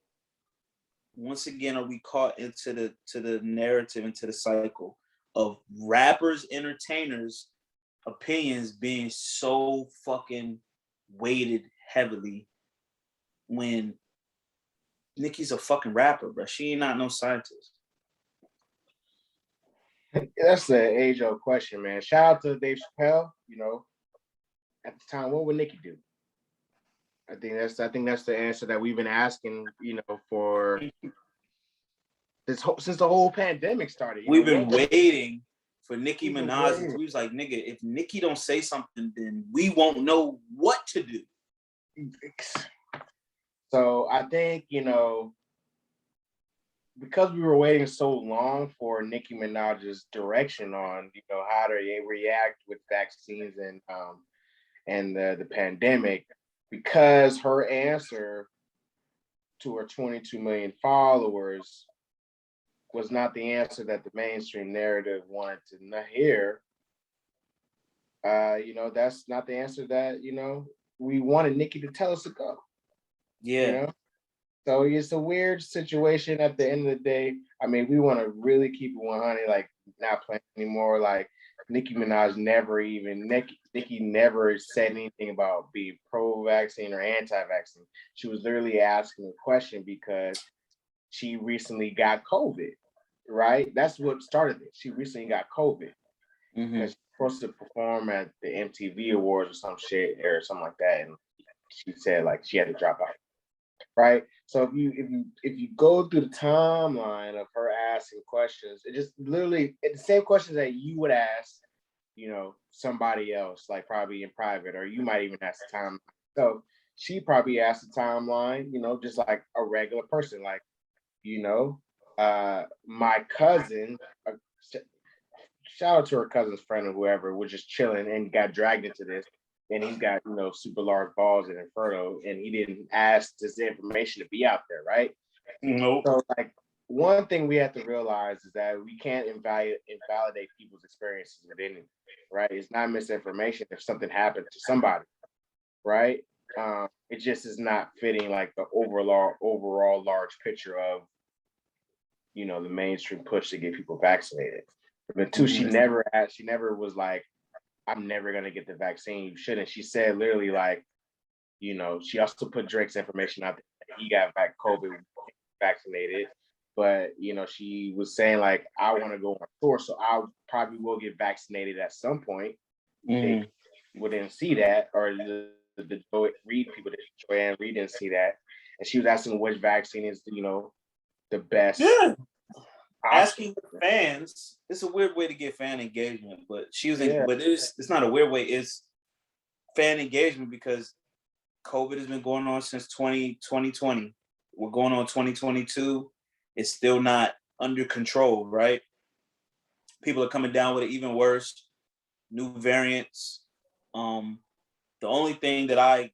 once again, are we caught into the narrative, into the cycle of rappers, entertainers' opinions being so fucking weighted heavily when Nicki's a fucking rapper, bro. She ain't not no scientist. That's the age-old question, man. Shout out to Dave Chappelle. You know, at the time, what would Nicki do? I think that's the answer that we've been asking. You know, for since the whole pandemic started. We've been waiting for Nicki Minaj. We was like, nigga, if Nicki don't say something, then we won't know what to do. So I think, you know, because we were waiting so long for Nicki Minaj's direction on, you know, how to react with vaccines and the pandemic, because her answer to her 22 million followers was not the answer that the mainstream narrative wanted to hear. You know, that's not the answer that, you know, we wanted Nicki to tell us to go. Yeah. You know? So it's a weird situation at the end of the day. I mean, we want to really keep it 100, like not playing anymore. Like Nicki Minaj Nicki never said anything about being pro-vaccine or anti-vaccine. She was literally asking a question because she recently got COVID, right? That's what started it. She recently got COVID because she was supposed to perform at the MTV Awards or some shit or something like that, and she said like she had to drop out. Right. So if you go through the timeline of her asking questions, it just literally it's the same questions that you would ask, you know, somebody else, like probably in private, or you might even ask the timeline. So she probably asked the timeline, you know, just like a regular person, like, you know, my cousin, shout out to her cousin's friend or whoever, was just chilling and got dragged into this. And he's got, you know, super large balls and infertile, and he didn't ask this information to be out there, right? Nope. So, like, one thing we have to realize is that we can't invalidate people's experiences with anything, right? It's not misinformation if something happened to somebody, right? It just is not fitting like the overall large picture of, you know, the mainstream push to get people vaccinated. But two, she never was like, I'm never gonna get the vaccine. You shouldn't. She said literally like, you know, she also put Drake's information out there. He got COVID vaccinated, but she was saying like, I want to go on tour, so I probably will get vaccinated at some point. They wouldn't see that, or the Reed people, that Joanne Reed didn't see that, and she was asking which vaccine is the best. Yeah. Asking fans, it's a weird way to get fan engagement, but but it's not a weird way. It's fan engagement because COVID has been going on since 2020. We're going on 2022. It's still not under control, right? People are coming down with it even worse. New variants. The only thing that I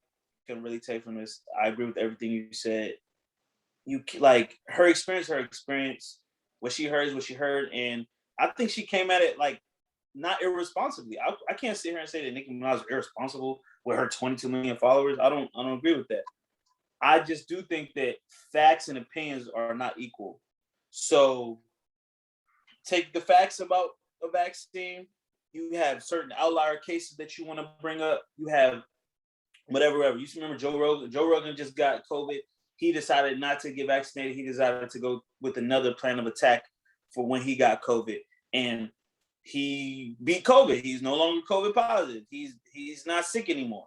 can really take from this, I agree with everything you said. You like her experience. What she heard is what she heard, and I think she came at it like not irresponsibly. I can't sit here and say that Nicki Minaj is irresponsible with her 22 million followers. I don't agree with that. I just do think that facts and opinions are not equal. So take the facts about a vaccine. You have certain outlier cases that you want to bring up. You have whatever. You remember Joe Rogan? Joe Rogan just got COVID. He decided not to get vaccinated. He decided to go with another plan of attack for when he got COVID. And he beat COVID. He's no longer COVID positive. He's not sick anymore.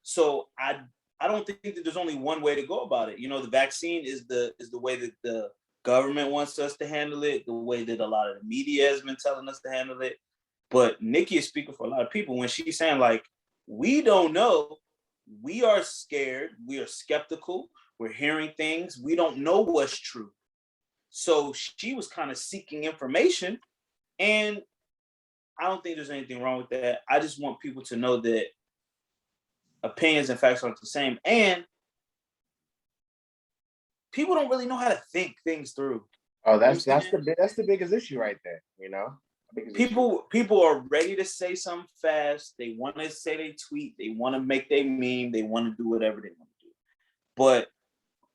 So I don't think that there's only one way to go about it. The vaccine is the way that the government wants us to handle it, the way that a lot of the media has been telling us to handle it. But Nicki is speaking for a lot of people when she's saying like, we don't know. We are scared. We are skeptical. We're hearing things. We don't know what's true. So she was kind of seeking information. And I don't think there's anything wrong with that. I just want people to know that opinions and facts aren't the same. And people don't really know how to think things through. Oh, that's the biggest issue right there, People are ready to say something fast. They want to say they tweet. They want to make their meme. They want to do whatever they want to do. But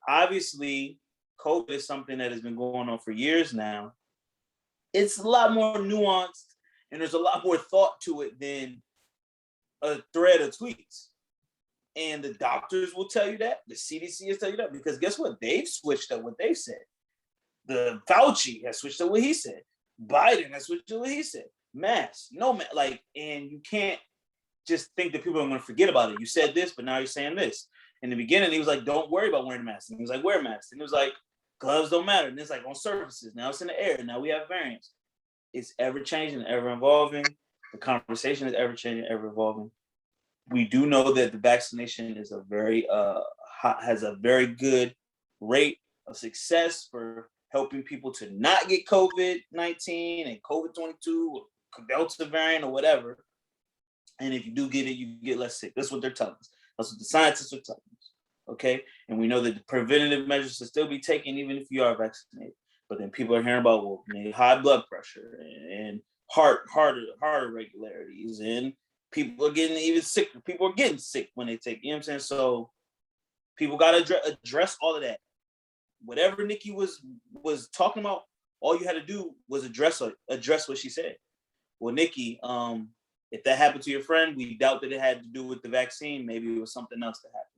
obviously, COVID is something that has been going on for years now. It's a lot more nuanced, and there's a lot more thought to it than a thread of tweets. And the doctors will tell you that. The CDC will tell you that. Because guess what? They've switched up what they said. The Fauci has switched up what he said. Biden has switched up what he said. Mask, no mask. And you can't just think that people are going to forget about it. You said this, but now you're saying this. In the beginning, he was like, don't worry about wearing a mask. And he was like, wear a mask. And it was like, gloves don't matter. And it's like on surfaces. Now it's in the air. Now we have variants. It's ever changing, ever evolving. The conversation is ever changing, ever evolving. We do know that the vaccination is has a very good rate of success for helping people to not get COVID-19 and COVID-22 or Delta variant or whatever. And if you do get it, you get less sick. That's what they're telling us. That's what the scientists are telling us. Okay? And we know that the preventative measures should still be taken even if you are vaccinated. But then people are hearing about high blood pressure and heart irregularities, and people are getting even sicker. People are getting sick when they take, you know what I'm saying? So people got to address all of that. Whatever Nicki was talking about, all you had to do was address what she said. Well, Nicki, if that happened to your friend, we doubt that it had to do with the vaccine. Maybe it was something else that happened.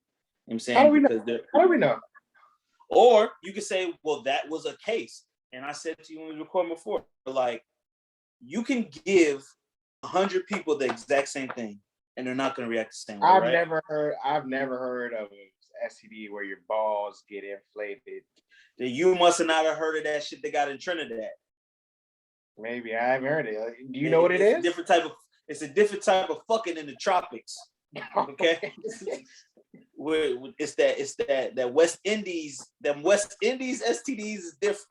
You know what I'm saying? How do we know? Or you could say, well, that was a case. And I said to you when we recorded before, like, you can give 100 people the exact same thing, and they're not going to react the same way. I've never heard of an STD where your balls get inflated. Then you must have not heard of that shit they got in Trinidad. Maybe I haven't heard it. Do you know what it is? It's a different type of fucking in the tropics. Okay. It's that West Indies. Them West Indies STDs is different.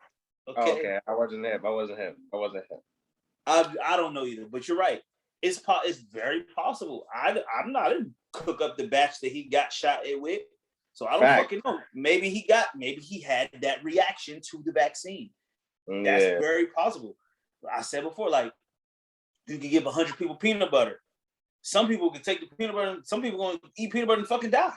Okay. I wasn't him. I don't know either, but you're right. It's very possible. I didn't cook up the batch that he got shot with, so I don't fucking know. Maybe he had that reaction to the vaccine. That's very possible. I said before, like, you can give 100 people peanut butter. Some people can take the peanut butter. Some people going to eat peanut butter and fucking die.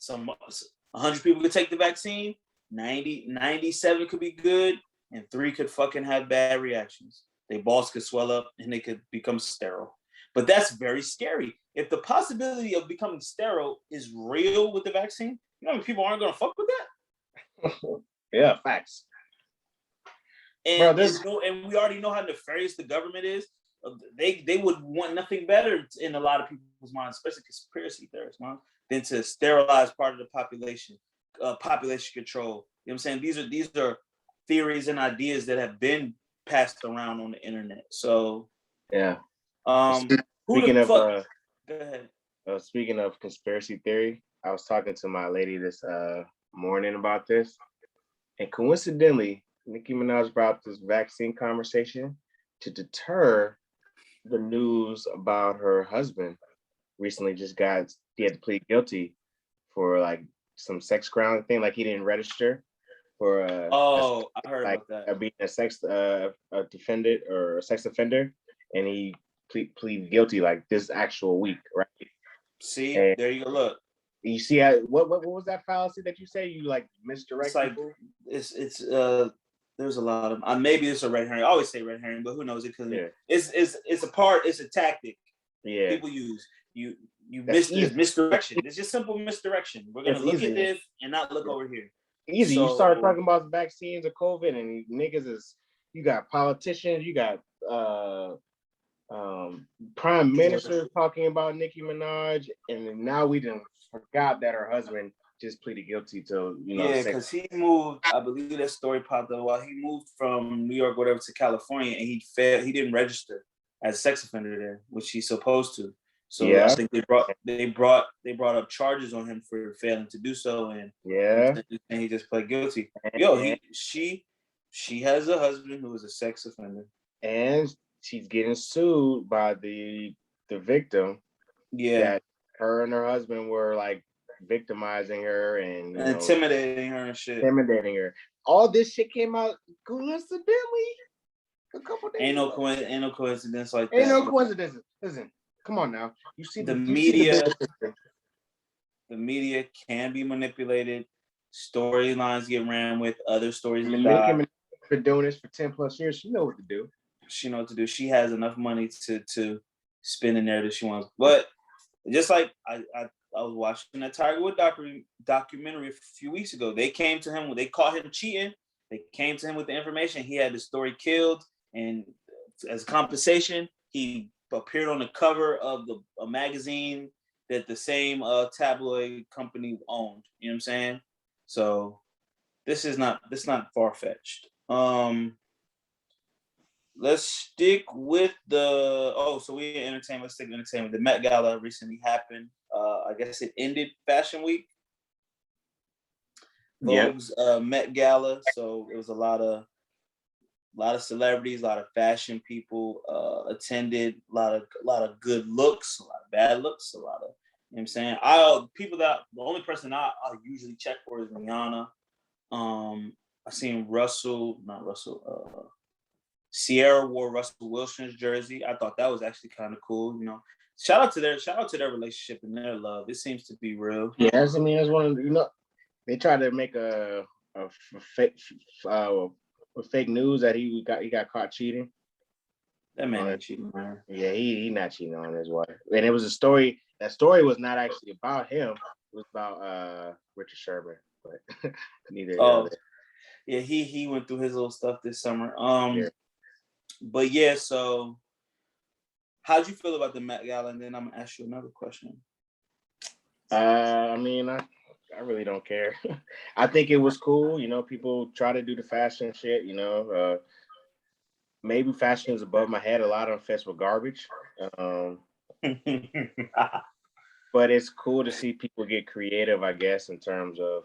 100 people could take the vaccine. 97 could be good, and 3 could fucking have bad reactions. Their balls could swell up and they could become sterile. But that's very scary. If the possibility of becoming sterile is real with the vaccine, people aren't going to fuck with that. Yeah, facts. Bro, and we already know how nefarious the government is. They would want nothing better in a lot of people's minds, especially conspiracy theorists, man, than to sterilize part of the population, population control. You know what I'm saying? These are theories and ideas that have been passed around on the internet. So yeah. Who the fuck? Go ahead. Speaking of conspiracy theory, I was talking to my lady this morning about this, and coincidentally, Nicki Minaj brought up this vaccine conversation to deter the news about her husband. Recently, he had to plead guilty for like some sex crime thing, like he didn't register for I heard like about that. being a sex defendant or a sex offender, and he plead guilty like this actual week, right? See, and there you go. Look, you see what was that fallacy that you say? You like misdirect it's like people? it's there's a lot of maybe it's a red herring. I always say red herring, but who knows it because it's a tactic people use. You misdirection. It's just simple misdirection. We're gonna look at this and not look over here. Easy. So, you start talking about vaccines or COVID, and niggas you got politicians, you got prime minister talking about Nicki Minaj, and now we done forgot that her husband just pleaded guilty to because he moved. I believe that story popped up while he moved from New York, whatever, to California, and he failed. He didn't register as a sex offender there, which he's supposed to. So yeah. I think they brought up charges on him for failing to do so, and he just pled guilty. She has a husband who is a sex offender, and she's getting sued by the victim. Yeah, that her and her husband were like victimizing her and intimidating her and shit. Intimidating her. All this shit came out coincidentally a couple days. Ain't no coincidence like that. Ain't no coincidence. Listen. Come on now. You see the media. The media can be manipulated. Storylines get ran with. Other stories get die. Nicki Minaj been doing this for 10 plus years. She knows what to do. She has enough money to spend in there that she wants. But just like I was watching that Tiger Woods documentary a few weeks ago. They came to him. They caught him cheating. They came to him with the information. He had the story killed, and as compensation, he appeared on the cover of a magazine that the same tabloid company owned. You know what I'm saying? So this is not far-fetched. Let's stick with so we in entertainment. Let's stick with entertainment. The Met Gala recently happened. I guess it ended Fashion Week. Vogue's Met Gala. So it was a lot of celebrities, a lot of fashion people attended, a lot of good looks, a lot of bad looks, a lot of, you know what I'm saying? The only person I usually check for is Rihanna. I seen Sierra wore Russell Wilson's jersey. I thought that was actually kind of cool, Shout out to their relationship and their love. It seems to be real. Yes, I mean, it's one of they tried to make a fake news that he got caught cheating. That man ain't cheating, man. Yeah, he not cheating on his wife. And it was a story. That story was not actually about him. It was about Richard Sherman. But neither. Yeah, he went through his little stuff this summer. But yeah, so how'd you feel about the Met Gala? And then I'm gonna ask you another question. I mean, I really don't care. I think it was cool. People try to do the fashion shit. Maybe fashion is above my head. A lot of fits with garbage. But it's cool to see people get creative, I guess, in terms of.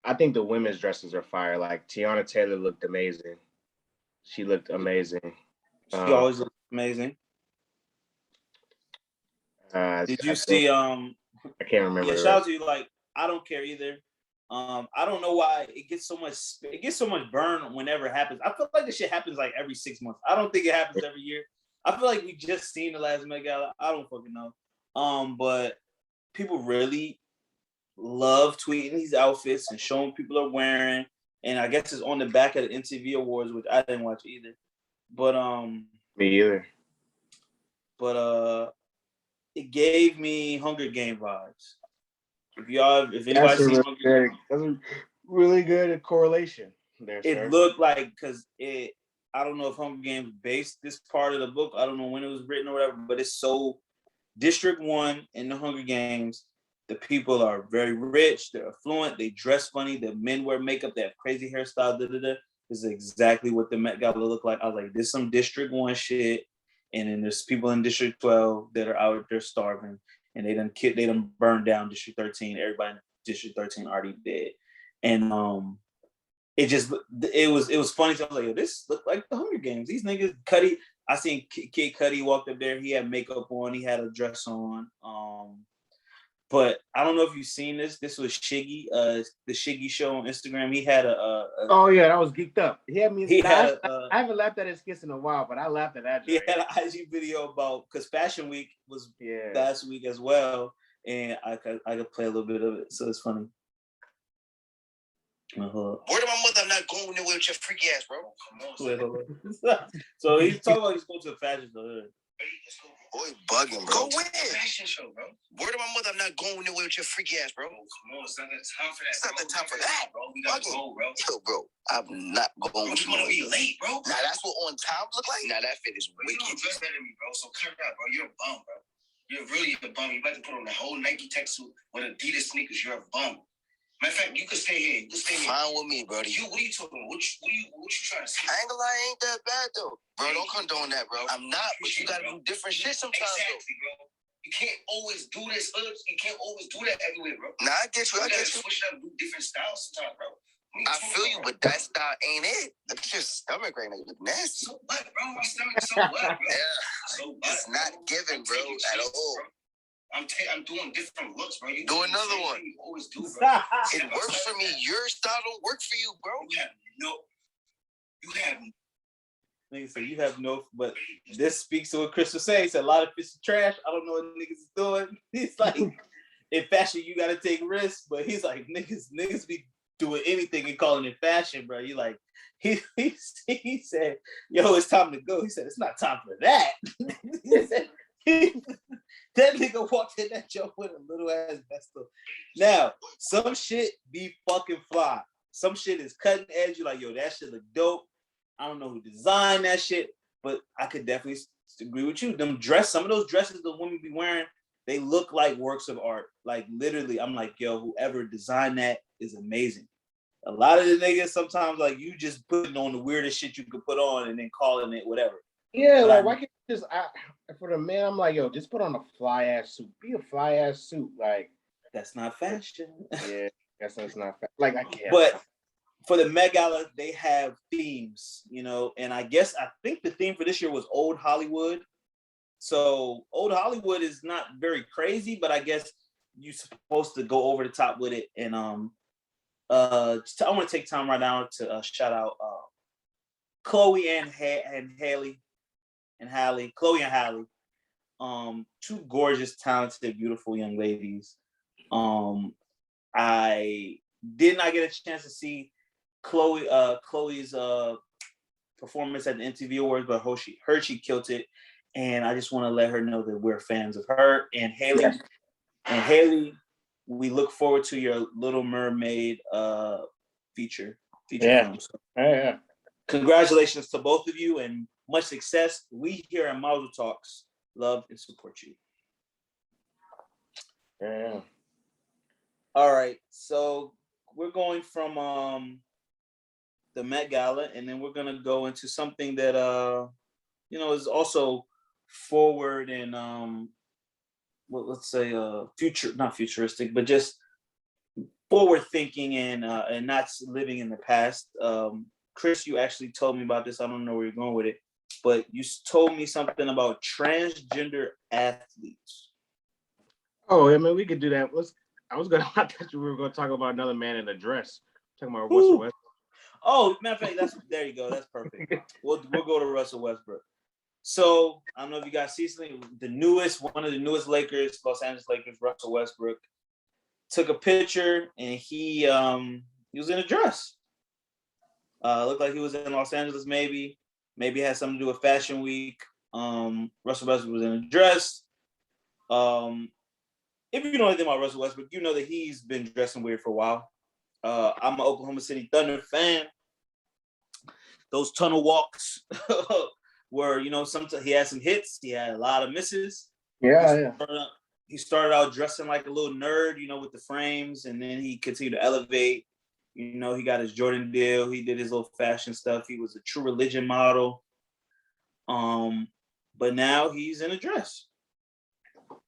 I think the women's dresses are fire. Like Tiana Taylor looked amazing. She looked amazing. She always looks amazing. Did you see? I can't remember. Yeah, shout out to you. Like, I don't care either. I don't know why it gets so much burn whenever it happens. I feel like this shit happens like every 6 months. I don't think it happens every year. I feel like we just seen the last Met Gala. I don't fucking know. But people really love tweeting these outfits and showing people are wearing. And I guess it's on the back of the MTV Awards, which I didn't watch either. But me either. But it gave me Hunger Game vibes. If anybody sees Hunger Games, that's a really good correlation. There, It sir. looked like because it. I don't know if Hunger Games based this part of the book. I don't know when it was written or whatever, but it's so District 1 in the Hunger Games. The people are very rich. They're affluent. They dress funny. The men wear makeup. They have crazy hairstyle. This is exactly what the Met Gala look like. I was like, this is some District 1 shit. And then there's people in District 12 that are out there starving. And they done burned down District 13. Everybody in District 13 already dead. And it was funny. So I was like, yo, this looked like the Hunger Games. These niggas, Cudi, I seen Kid Cudi walked up there. He had makeup on. He had a dress on. But I don't know if you've seen this. This was Shiggy, the Shiggy show on Instagram. He had oh yeah, that was geeked up. I haven't laughed at his skits in a while, but I laughed at that. He had an IG video about because Fashion Week was last week as well, and I could play a little bit of it, so it's funny. Word to my mother, I'm not going nowhere with your freaky ass, bro. Hold on. So he's talking about he's going to a fashion show. Boy, bugging, bro. Go where? Fashion show, bro. Word to my mother, I'm not going nowhere with your freaky ass, bro. Come on, it's not the time for that. It's not the time for that, bro. We gotta go, bro. Yo, bro, I'm not going. I'm just gonna be late, bro. Nah, that's what on time look like. Nah, that fit is wicked. You don't dress better than me, bro. So cut it out, bro. You're a bum, bro. You're really a bum. You about to put on the whole Nike tech suit with Adidas sneakers. You're a bum. Matter of fact, you can stay here. You can stay here. Fine with me, brother. What are you talking about? What you trying to say? I ain't gonna lie, ain't that bad though. Bro, don't condone that, bro. I'm not, but you gotta do different shit sometimes. Exactly, bro. You can't always do this. You can't always do that everywhere, bro. Nah, I get you. I get you. Switch it up and do different styles sometimes, bro. I feel you, but that style ain't it. Look at your stomach right now. You look nasty. So what, bro? My stomach is so what, bro? Yeah. So what? It's not giving, bro, at all. Bro. I'm doing different looks, bro. You do another one. You always do, bro. It works for me. Your style don't work for you, bro. You have niggas say you have no, but this speaks to what Chris was saying. He said a lot of fish is trash. I don't know what niggas is doing. He's like, in fashion, you gotta take risks, but he's like, niggas be doing anything and calling it fashion, bro. You like, he said, yo, it's time to go. He said, it's not time for that. He said, that nigga walked in that joke with a little ass vest on. Now, some shit be fucking fly. Some shit is cutting edge. You like, yo, that shit look dope. I don't know who designed that shit, but I could definitely agree with you. Some of those dresses the women be wearing, they look like works of art. Like literally, I'm like, yo, whoever designed that is amazing. A lot of the niggas sometimes like you just putting on the weirdest shit you could put on and then calling it whatever. Yeah, like why can't you just for the man? I'm like, yo, just put on a fly ass suit. Be a fly ass suit. Like that's not fashion. Yeah, that's not fashion. Like I can't. But for the Met Gala, they have themes, you know, and I think the theme for this year was Old Hollywood. So Old Hollywood is not very crazy, but I guess you're supposed to go over the top with it. And I want to take time right now to shout out Chloe and Hallie. Chloe and Hallie, two gorgeous, talented, beautiful young ladies. I did not get a chance to see Chloe's performance at the MTV Awards, but she killed it, and I just want to let her know that we're fans of her and Haley. Yes. And Haley, we look forward to your Little Mermaid feature film. So, yeah. Congratulations to both of you and much success. We here at Mazel Talks love and support you. Yeah. All right, so we're going from the Met Gala, and then we're gonna go into something that is also forward and let's say not futuristic, but just forward thinking and not living in the past. Chris, you actually told me about this. I don't know where you're going with it, but you told me something about transgender athletes. Oh, I mean, we could do that. I thought we were going to talk about another man in a dress. Talking about Russell Westbrook. Oh, matter of fact, there you go. That's perfect. We'll go to Russell Westbrook. So I don't know if you guys see something. One of the newest Lakers, Los Angeles Lakers, Russell Westbrook, took a picture and he was in a dress. Looked like he was in Los Angeles, maybe it had something to do with Fashion Week. Russell Westbrook was in a dress. If you know anything about Russell Westbrook, you know that he's been dressing weird for a while. I'm an Oklahoma City Thunder fan, those tunnel walks were, you know, sometimes he had some hits, he had a lot of misses. He started out dressing like a little nerd, you know, with the frames, and then he continued to elevate. You know, he got his Jordan deal. He did his little fashion stuff. He was a True Religion model. But now he's in a dress.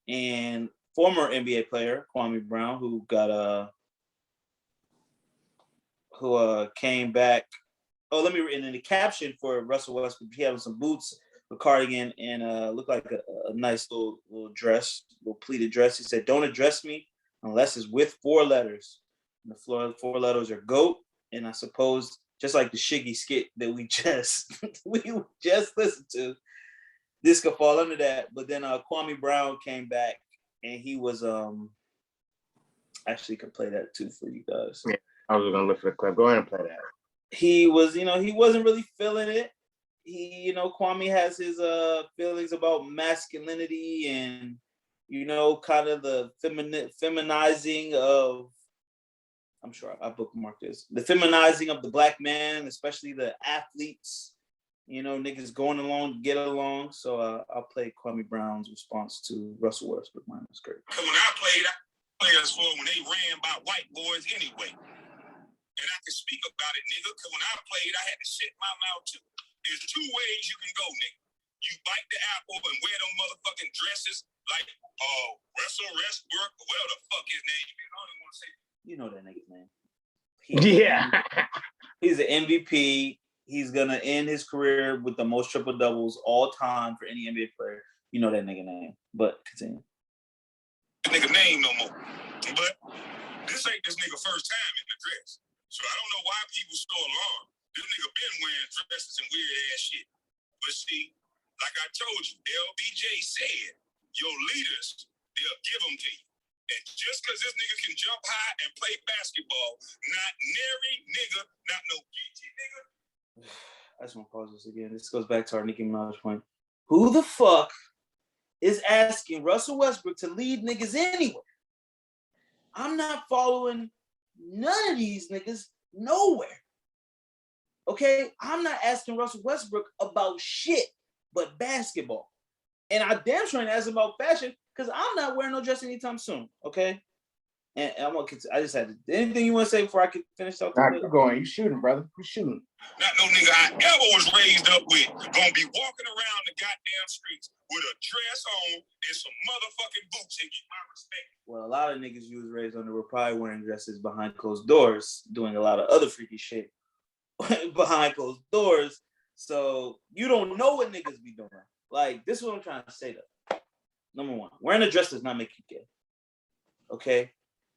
And former NBA player Kwame Brown, who came back. Oh, let me read in the caption for Russell Westbrook. He had some boots, a cardigan, and looked like a nice little dress, little pleated dress. He said, "Don't address me unless it's with 4 letters." And the 4 letters are GOAT, and I suppose just like the Shiggy skit that we just listened to, this could fall under that. But then Kwame Brown came back, and he was actually could play that too for you guys. Yeah, I was gonna look for the clip. Go ahead and play that. He was, you know, he wasn't really feeling it. He, you know, Kwame has his feelings about masculinity and, you know, kind of the feminizing of, I'm sure I bookmarked this, the feminizing of the black man, especially the athletes, you know, niggas going along to get along. So I'll play Kwame Brown's response to Russell Westbrook. Mine was great. When I played, players for when they ran by white boys anyway. And I can speak about it, nigga, because when I played, I had to shit my mouth too. There's 2 ways you can go, nigga. You bite the apple and wear them motherfucking dresses like Russell Westbrook or whatever the fuck his name is. I don't even want to say. You know that nigga's name. He's an MVP. He's gonna end his career with the most triple doubles all time for any NBA player. You know that nigga name. But continue. Nigga name no more. But this ain't this nigga first time in the dress. So I don't know why people so alarmed. This nigga been wearing dresses and weird ass shit. But see, like I told you, LBJ said, your leaders, they'll give them to you. And just because this nigga can jump high and play basketball, not nary nigga, not no GT nigga. I just want to pause this again. This goes back to our Nicki Minaj point. Who the fuck is asking Russell Westbrook to lead niggas anywhere? I'm not following none of these niggas nowhere. Okay? I'm not asking Russell Westbrook about shit but basketball. And I damn sure ain't asking about fashion because I'm not wearing no dress anytime soon. Okay? And I'm gonna continue. I just had to. Anything you want to say before I can finish talking? Nah, keep going. You shooting, brother. You shooting. Not no nigga I ever was raised up with gonna be walking around the goddamn streets with a dress on and some motherfucking boots and get my respect. Well, a lot of niggas you was raised under were probably wearing dresses behind closed doors, doing a lot of other freaky shit behind closed doors. So you don't know what niggas be doing. Like, this is what I'm trying to say though. Number 1, wearing a dress does not make you gay. Okay?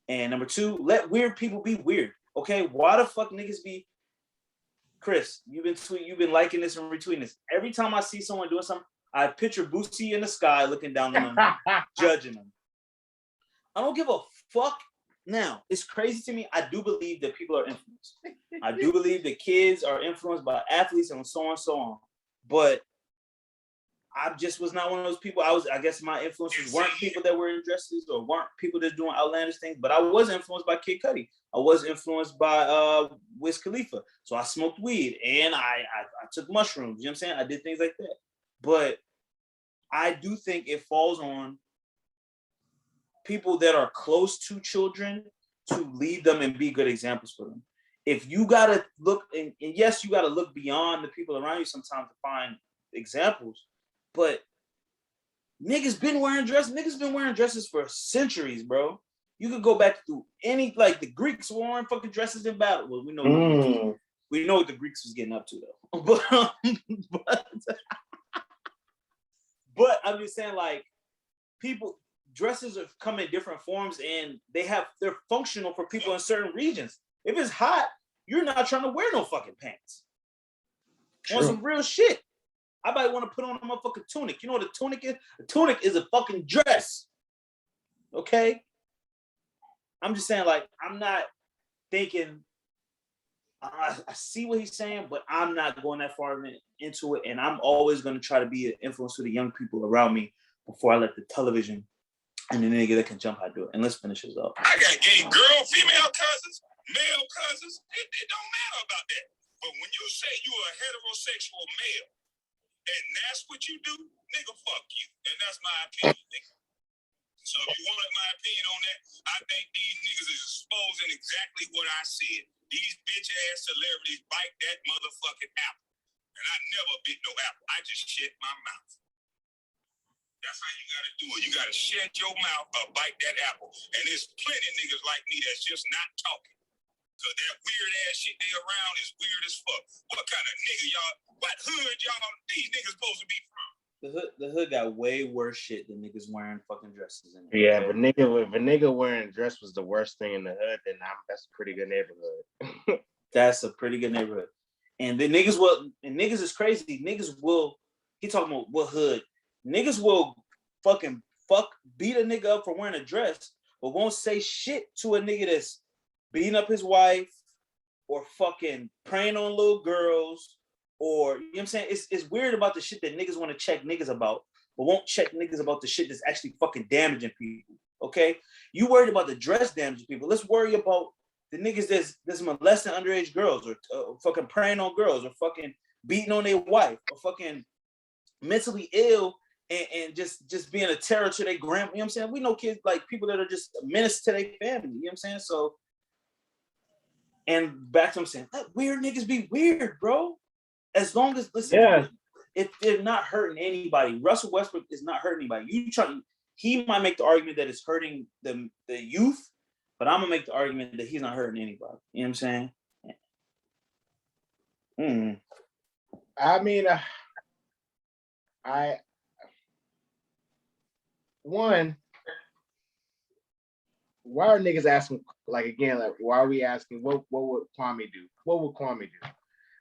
And number 2, let weird people be weird. Okay? Why the fuck niggas be... Chris, you've been liking this and retweeting this. Every time I see someone doing something, I picture Boosie in the sky looking down on them, judging them. I don't give a fuck. Now, it's crazy to me. I do believe that people are influenced. I do believe that kids are influenced by athletes and so on and so on. But I just was not one of those people. I guess my influences weren't people that were in dresses or weren't people that's doing outlandish things, but I was influenced by Kid Cudi. I was influenced by Wiz Khalifa. So I smoked weed and I took mushrooms. You know what I'm saying? I did things like that. But I do think it falls on people that are close to children to lead them and be good examples for them. If you gotta look, and yes, you gotta look beyond the people around you sometimes to find examples. But niggas been wearing dresses. Niggas been wearing dresses for centuries, bro. You could go back through any, like the Greeks were wearing fucking dresses in battle. Well, we know what the Greeks was getting up to though. But I'm just saying, like, people, dresses have come in different forms and they're functional for people in certain regions. If it's hot, you're not trying to wear no fucking pants. On some real shit. I might want to put on a motherfucking tunic. You know what a tunic is? A tunic is a fucking dress. Okay? I'm just saying, like, I'm not thinking, I see what he's saying, but I'm not going that far into it. And I'm always going to try to be an influence to the young people around me before I let the television and the nigga that can jump out do it. And let's finish this up. I got gay girl, female cousins, male cousins. It don't matter about that. But when you say you a heterosexual male, and that's what you do, nigga, fuck you. And that's my opinion, nigga. So if you want my opinion on that, I think these niggas is exposing exactly what I said. These bitch ass celebrities bite that motherfucking apple. And I never bit no apple. I just shut my mouth. That's how you gotta do it. You gotta shut your mouth or bite that apple. And there's plenty niggas like me that's just not talking. Cause that weird ass shit they around is weird as fuck. What kind of nigga y'all? What hood y'all? These niggas supposed to be from? The hood got way worse shit than niggas wearing fucking dresses in it. Yeah, but if a nigga wearing a dress was the worst thing in the hood, then that's a pretty good neighborhood. That's a pretty good neighborhood. And the niggas will, and niggas is crazy. Niggas will, he talking about what hood? Niggas will fucking beat a nigga up for wearing a dress, but won't say shit to a nigga that's beating up his wife or fucking preying on little girls, or you know what I'm saying? It's weird about the shit that niggas want to check niggas about, but won't check niggas about the shit that's actually fucking damaging people. Okay? You worried about the dress damaging people. Let's worry about the niggas that's molesting underage girls, or fucking preying on girls, or fucking beating on their wife, or fucking mentally ill and just being a terror to their grandma. You know what I'm saying? We know kids, like people that are just a menace to their family. You know what I'm saying? So, and back to what I'm saying, let weird niggas be weird, bro. As long as, listen, Yeah. if they're not hurting anybody, Russell Westbrook is not hurting anybody. He might make the argument that it's hurting the youth, but I'm gonna make the argument that he's not hurting anybody. You know what I'm saying? I mean, why are niggas asking, like, again, like, why are we asking what would Kwame do? What would Kwame do?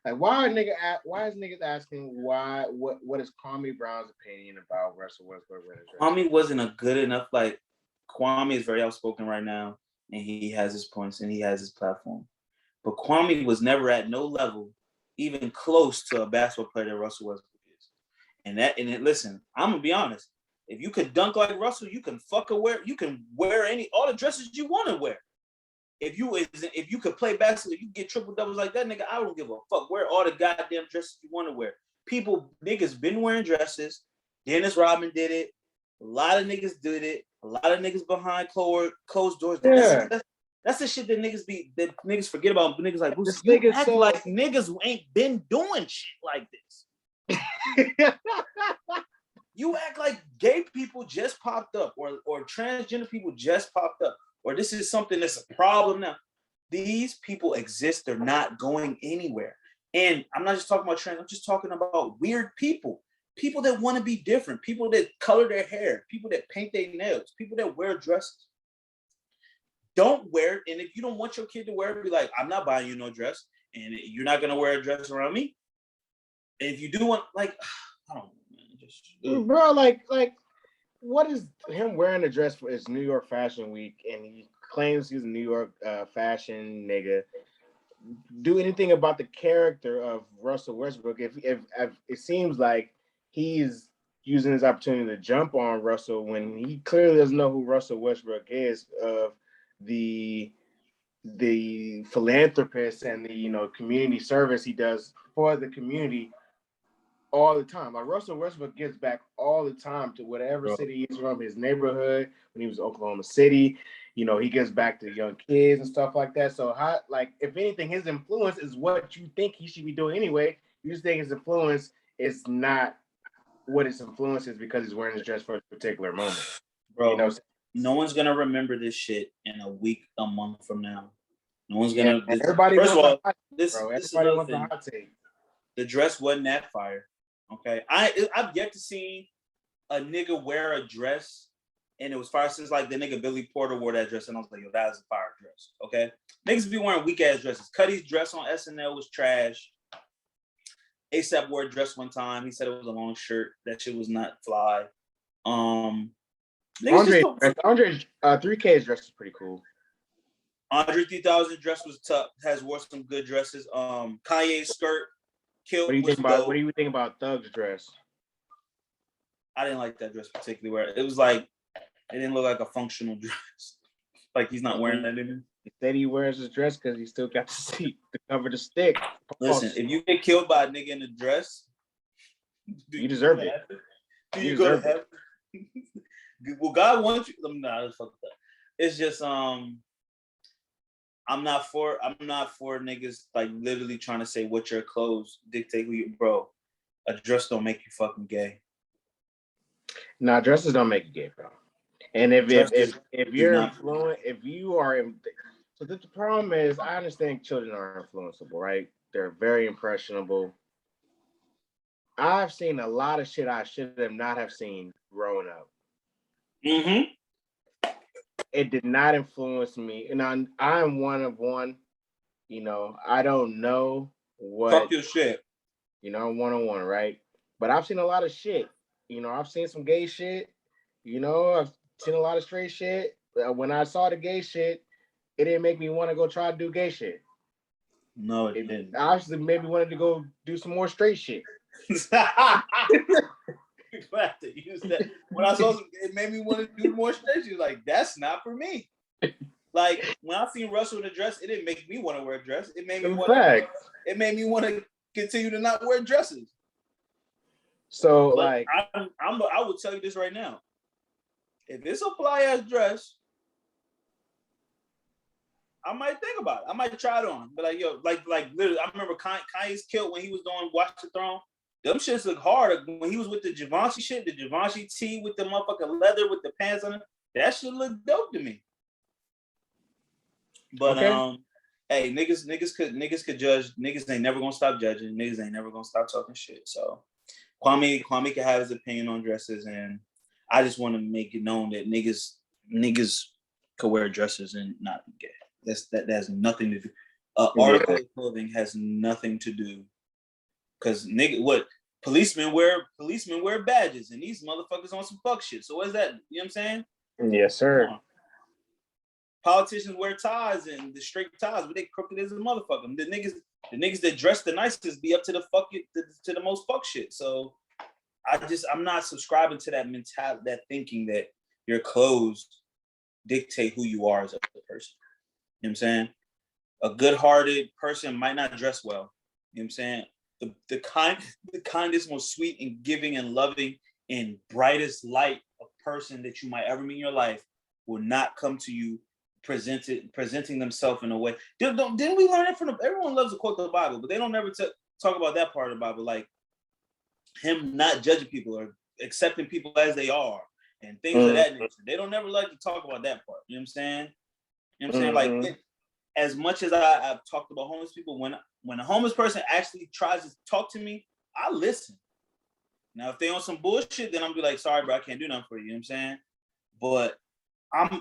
Like, why is niggas asking what is Kwame Brown's opinion about Russell Westbrook? Kwame wasn't a good enough, like, Kwame is very outspoken right now, and he has his points and he has his platform. But Kwame was never at no level even close to a basketball player that Russell Westbrook is. Listen, I'm gonna be honest. If you could dunk like Russell, you can wear all the dresses you want to wear. If you could play basketball, you can get triple doubles like that, nigga. I don't give a fuck. Wear all the goddamn dresses you want to wear. Niggas been wearing dresses. Dennis Rodman did it. A lot of niggas did it. A lot of niggas behind closed doors. Yeah. That's the shit that niggas forget about. Niggas like, you act like niggas ain't been doing shit like this. You act like gay people just popped up, or transgender people just popped up, or this is something that's a problem now. These people exist. They're not going anywhere. And I'm not just talking about trans. I'm just talking about weird people. People that want to be different. People that color their hair. People that paint their nails. People that wear dresses. Don't wear it. And if you don't want your kid to wear it, be like, I'm not buying you no dress. And you're not going to wear a dress around me. And if you do want, like, I don't know. Bro, like, what is him wearing a dress for his New York Fashion Week, and he claims he's a New York fashion nigga, do anything about the character of Russell Westbrook? If it seems like he's using his opportunity to jump on Russell when he clearly doesn't know who Russell Westbrook is, of the philanthropist and the community service he does for the community all the time. Like, Russell Westbrook gives back all the time to whatever city he's from, his neighborhood. When he was in Oklahoma City, he gives back to young kids and stuff like that. So, if anything, his influence is what you think he should be doing anyway. You just think his influence is not what his influence is because he's wearing his dress for a particular moment. Bro, no one's going to remember this shit in a week, a month from now. No one's going to... Everybody first of all, everybody wants a hot take. The dress wasn't that fire. Okay, I've yet to see a nigga wear a dress and it was fire since, like, the nigga Billy Porter wore that dress and I was like, yo, that is a fire dress. Okay, niggas be wearing weak ass dresses. Cuddy's dress on SNL was trash. ASAP wore a dress one time. He said it was a long shirt. That shit was not fly. Andre 3K's dress is pretty cool. Andre 3000 dress was tough. Has wore some good dresses. Kanye's skirt. What do you think about Thug's dress? I didn't like that dress particularly. Where it was like, it didn't look like a functional dress. Like, he's not wearing that anymore. He said he wears his dress because he still got the seat to cover the stick. Listen, if you get killed by a nigga in a dress, you deserve it. Do you go to heaven? Well, God wants you. Nah, that's fucked up. It's just I'm not for niggas like literally trying to say what your clothes dictate who you, bro. A dress don't make you fucking gay. Nah, dresses don't make you gay, bro. And if you're influenced, if you are, so the problem is, I understand children are influenceable, right? They're very impressionable. I've seen a lot of shit I should have not have seen growing up. Mm-hmm. It did not influence me, and I'm one of one. You know, I don't know what. Fuck your shit. You know, I'm 101, right? But I've seen a lot of shit. You know, I've seen some gay shit. You know, I've seen a lot of straight shit. When I saw the gay shit, it didn't make me want to go try to do gay shit. No, it didn't. Obviously, made me wanted to go do some more straight shit. You have to use that. When I saw it made me want to do more straight shit. Like, that's not for me. Like, when I seen Russell in a dress, it didn't make me want to wear a dress. It made me want to continue to not wear dresses. So, but like, I will tell you this right now. If it's a fly ass dress, I might think about it. I might try it on. But like, yo, like literally, I remember Kanye's kilt when he was doing Watch the Throne. Them shits look hard. When he was with the Givenchy shit, the Givenchy tee with the motherfucking leather with the pants on it, that shit look dope to me. But okay. Hey, niggas could judge. Niggas ain't never gonna stop judging. Niggas ain't never gonna stop talking shit. So Kwame can have his opinion on dresses, and I just want to make it known that niggas could wear dresses and not be gay. That has nothing to do. Article of clothing has nothing to do. Cause policemen wear badges, and these motherfuckers on some fuck shit. So what's that? You know what I'm saying? Yes, sir. Politicians wear ties and the straight ties, but they crooked as a motherfucker. The niggas that dress the nicest be up to the most fuck shit. So I'm not subscribing to that mentality, that thinking that your clothes dictate who you are as a person. You know what I'm saying? A good-hearted person might not dress well. You know what I'm saying? The kindest, most sweet and giving and loving and brightest light of person that you might ever meet in your life will not come to you presenting themselves in a way. Didn't we learn it from everyone loves to quote the Bible, but they don't ever talk about that part of the Bible, like him not judging people or accepting people as they are and things of that nature. They don't ever like to talk about that part. You know what I'm saying? You know what I'm saying? Like, as much as I've talked about homeless people, when a homeless person actually tries to talk to me, I listen. Now, if they on some bullshit, then I'm be like, sorry, bro, I can't do nothing for you. You know what I'm saying? But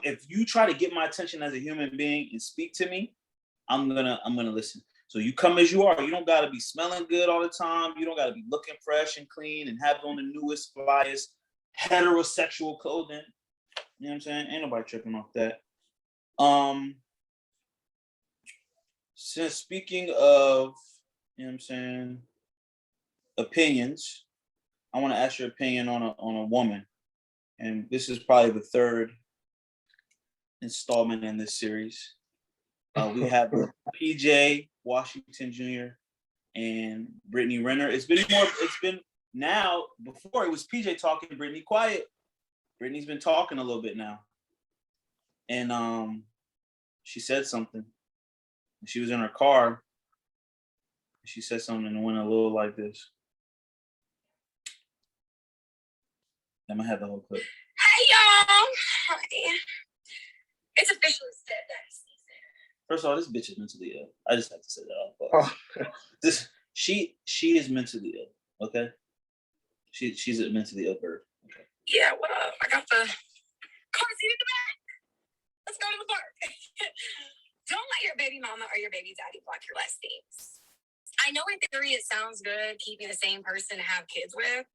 if you try to get my attention as a human being and speak to me, I'm gonna listen. So you come as you are. You don't gotta be smelling good all the time. You don't gotta be looking fresh and clean and have on the newest, flyest, heterosexual clothing. You know what I'm saying? Ain't nobody tripping off that. Since speaking of, you know what I'm saying, opinions, I want to ask your opinion on a woman. And this is probably the third installment in this series. We have PJ Washington Jr. and Brittany Renner. Before it was PJ talking, Brittany quiet. Brittany's been talking a little bit now. And she said something. She was in her car. She said something and went a little like this. I'm gonna have the whole clip. Hey y'all! It's officially stepdaddy season. First of all, this bitch is mentally ill. I just have to say that. She is mentally ill. Okay, she's a mentally ill bird. Okay. Yeah, what up? I got the car seat in the back. Let's go to the park. Don't let your baby mama or your baby daddy block your listings. I know in theory it sounds good keeping the same person to have kids with,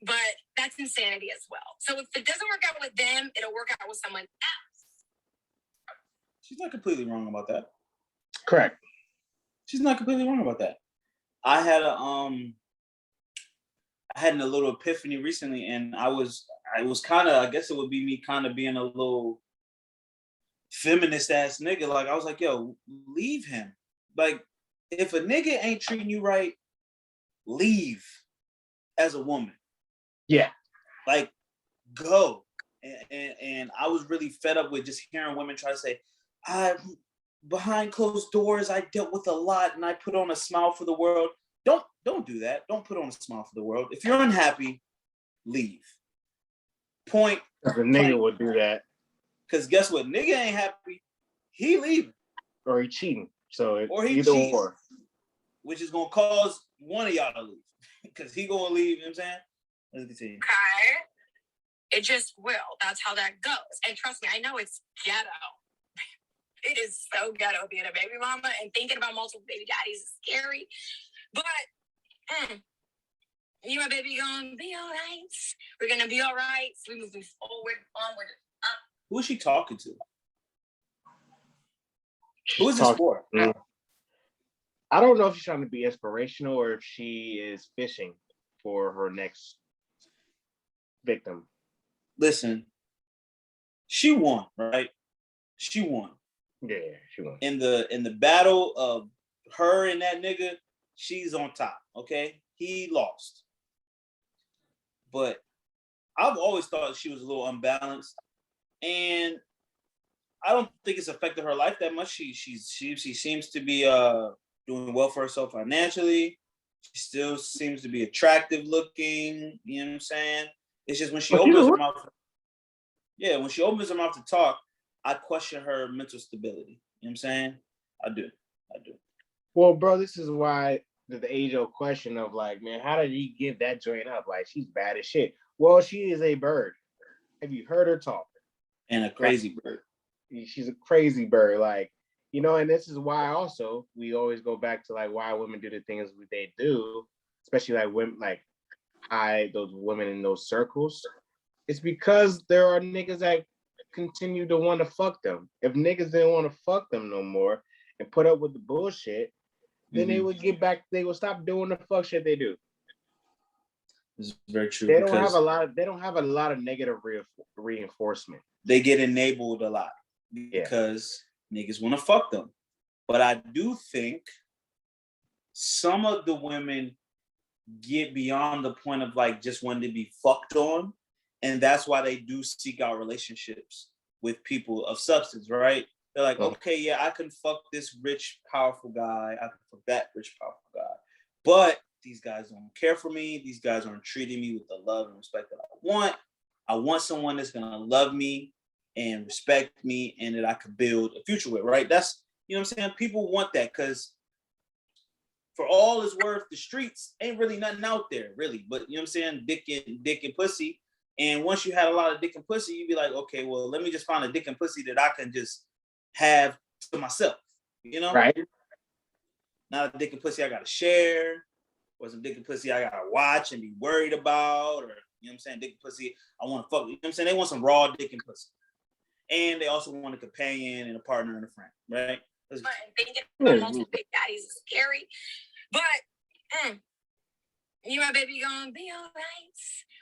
but that's insanity as well. So if it doesn't work out with them, it'll work out with someone else. She's not completely wrong about that. Correct. She's not completely wrong about that. I had a little epiphany recently, and I was kind of, I guess it would be me kind of being a little feminist ass nigga. Like, I was like, yo, leave him. Like, if a nigga ain't treating you right, leave as a woman. Yeah. Like, go. And I was really fed up with just hearing women try to say, behind closed doors, I dealt with a lot and I put on a smile for the world. Don't do that. Don't put on a smile for the world. If you're unhappy, leave. Point. The nigga would do that. Because guess what? Nigga ain't happy. He leaving. Or he cheating. So or he either cheats, or. which is gonna cause one of y'all to leave. Because he gonna leave, you know what I'm saying? Let's continue. Okay. It just will. That's how that goes. And trust me, I know it's ghetto. It is so ghetto being a baby mama, and thinking about multiple baby daddies is scary. But you and baby gonna be all right. We're gonna be all right. So we moving forward, onward, up. Who is she talking to? Who is this for? I don't know if she's trying to be inspirational or if she is fishing for her next victim. Listen, she won, right? She won. Yeah, she won. In the battle of her and that nigga, she's on top, okay? He lost. But I've always thought she was a little unbalanced. And I don't think it's affected her life that much. She seems to be doing well for herself financially. She still seems to be attractive looking. You know what I'm saying? It's just when she opens her mouth. Yeah, when she opens her mouth to talk, I question her mental stability. You know what I'm saying? I do. Well, bro, this is why the age-old question of like, man, how did he give that joint up? Like, she's bad as shit. Well, she is a bird. Have you heard her talk? And a crazy bird. She's a crazy bird. Like, you know, and this is why also we always go back to like why women do the things they do, especially like women, like those women in those circles. It's because there are niggas that continue to want to fuck them. If niggas didn't want to fuck them no more and put up with the bullshit, then they would get back. They would stop doing the fuck shit they do. This is very true. They don't have a lot of negative reinforcement. They get enabled a lot because niggas want to fuck them. But I do think some of the women get beyond the point of like just wanting to be fucked on. And that's why they do seek out relationships with people of substance, right? They're like, okay, yeah, I can fuck this rich, powerful guy. I can fuck that rich, powerful guy. But these guys don't care for me. These guys aren't treating me with the love and respect that I want. I want someone that's going to love me and respect me and that I could build a future with, right? That's, you know what I'm saying? People want that because for all it's worth, the streets ain't really nothing out there, really. But, you know what I'm saying? Dick and pussy. And once you had a lot of dick and pussy, you'd be like, okay, well, let me just find a dick and pussy that I can just have to myself, you know? Right. Not a dick and pussy I got to share, or some dick and pussy I got to watch and be worried about, or, you know what I'm saying? Dick and pussy I want to fuck. You know what I'm saying? They want some raw dick and pussy. And they also want a companion and a partner and a friend, right? Thinking about multiple big daddies is scary. But you and baby gonna be all right.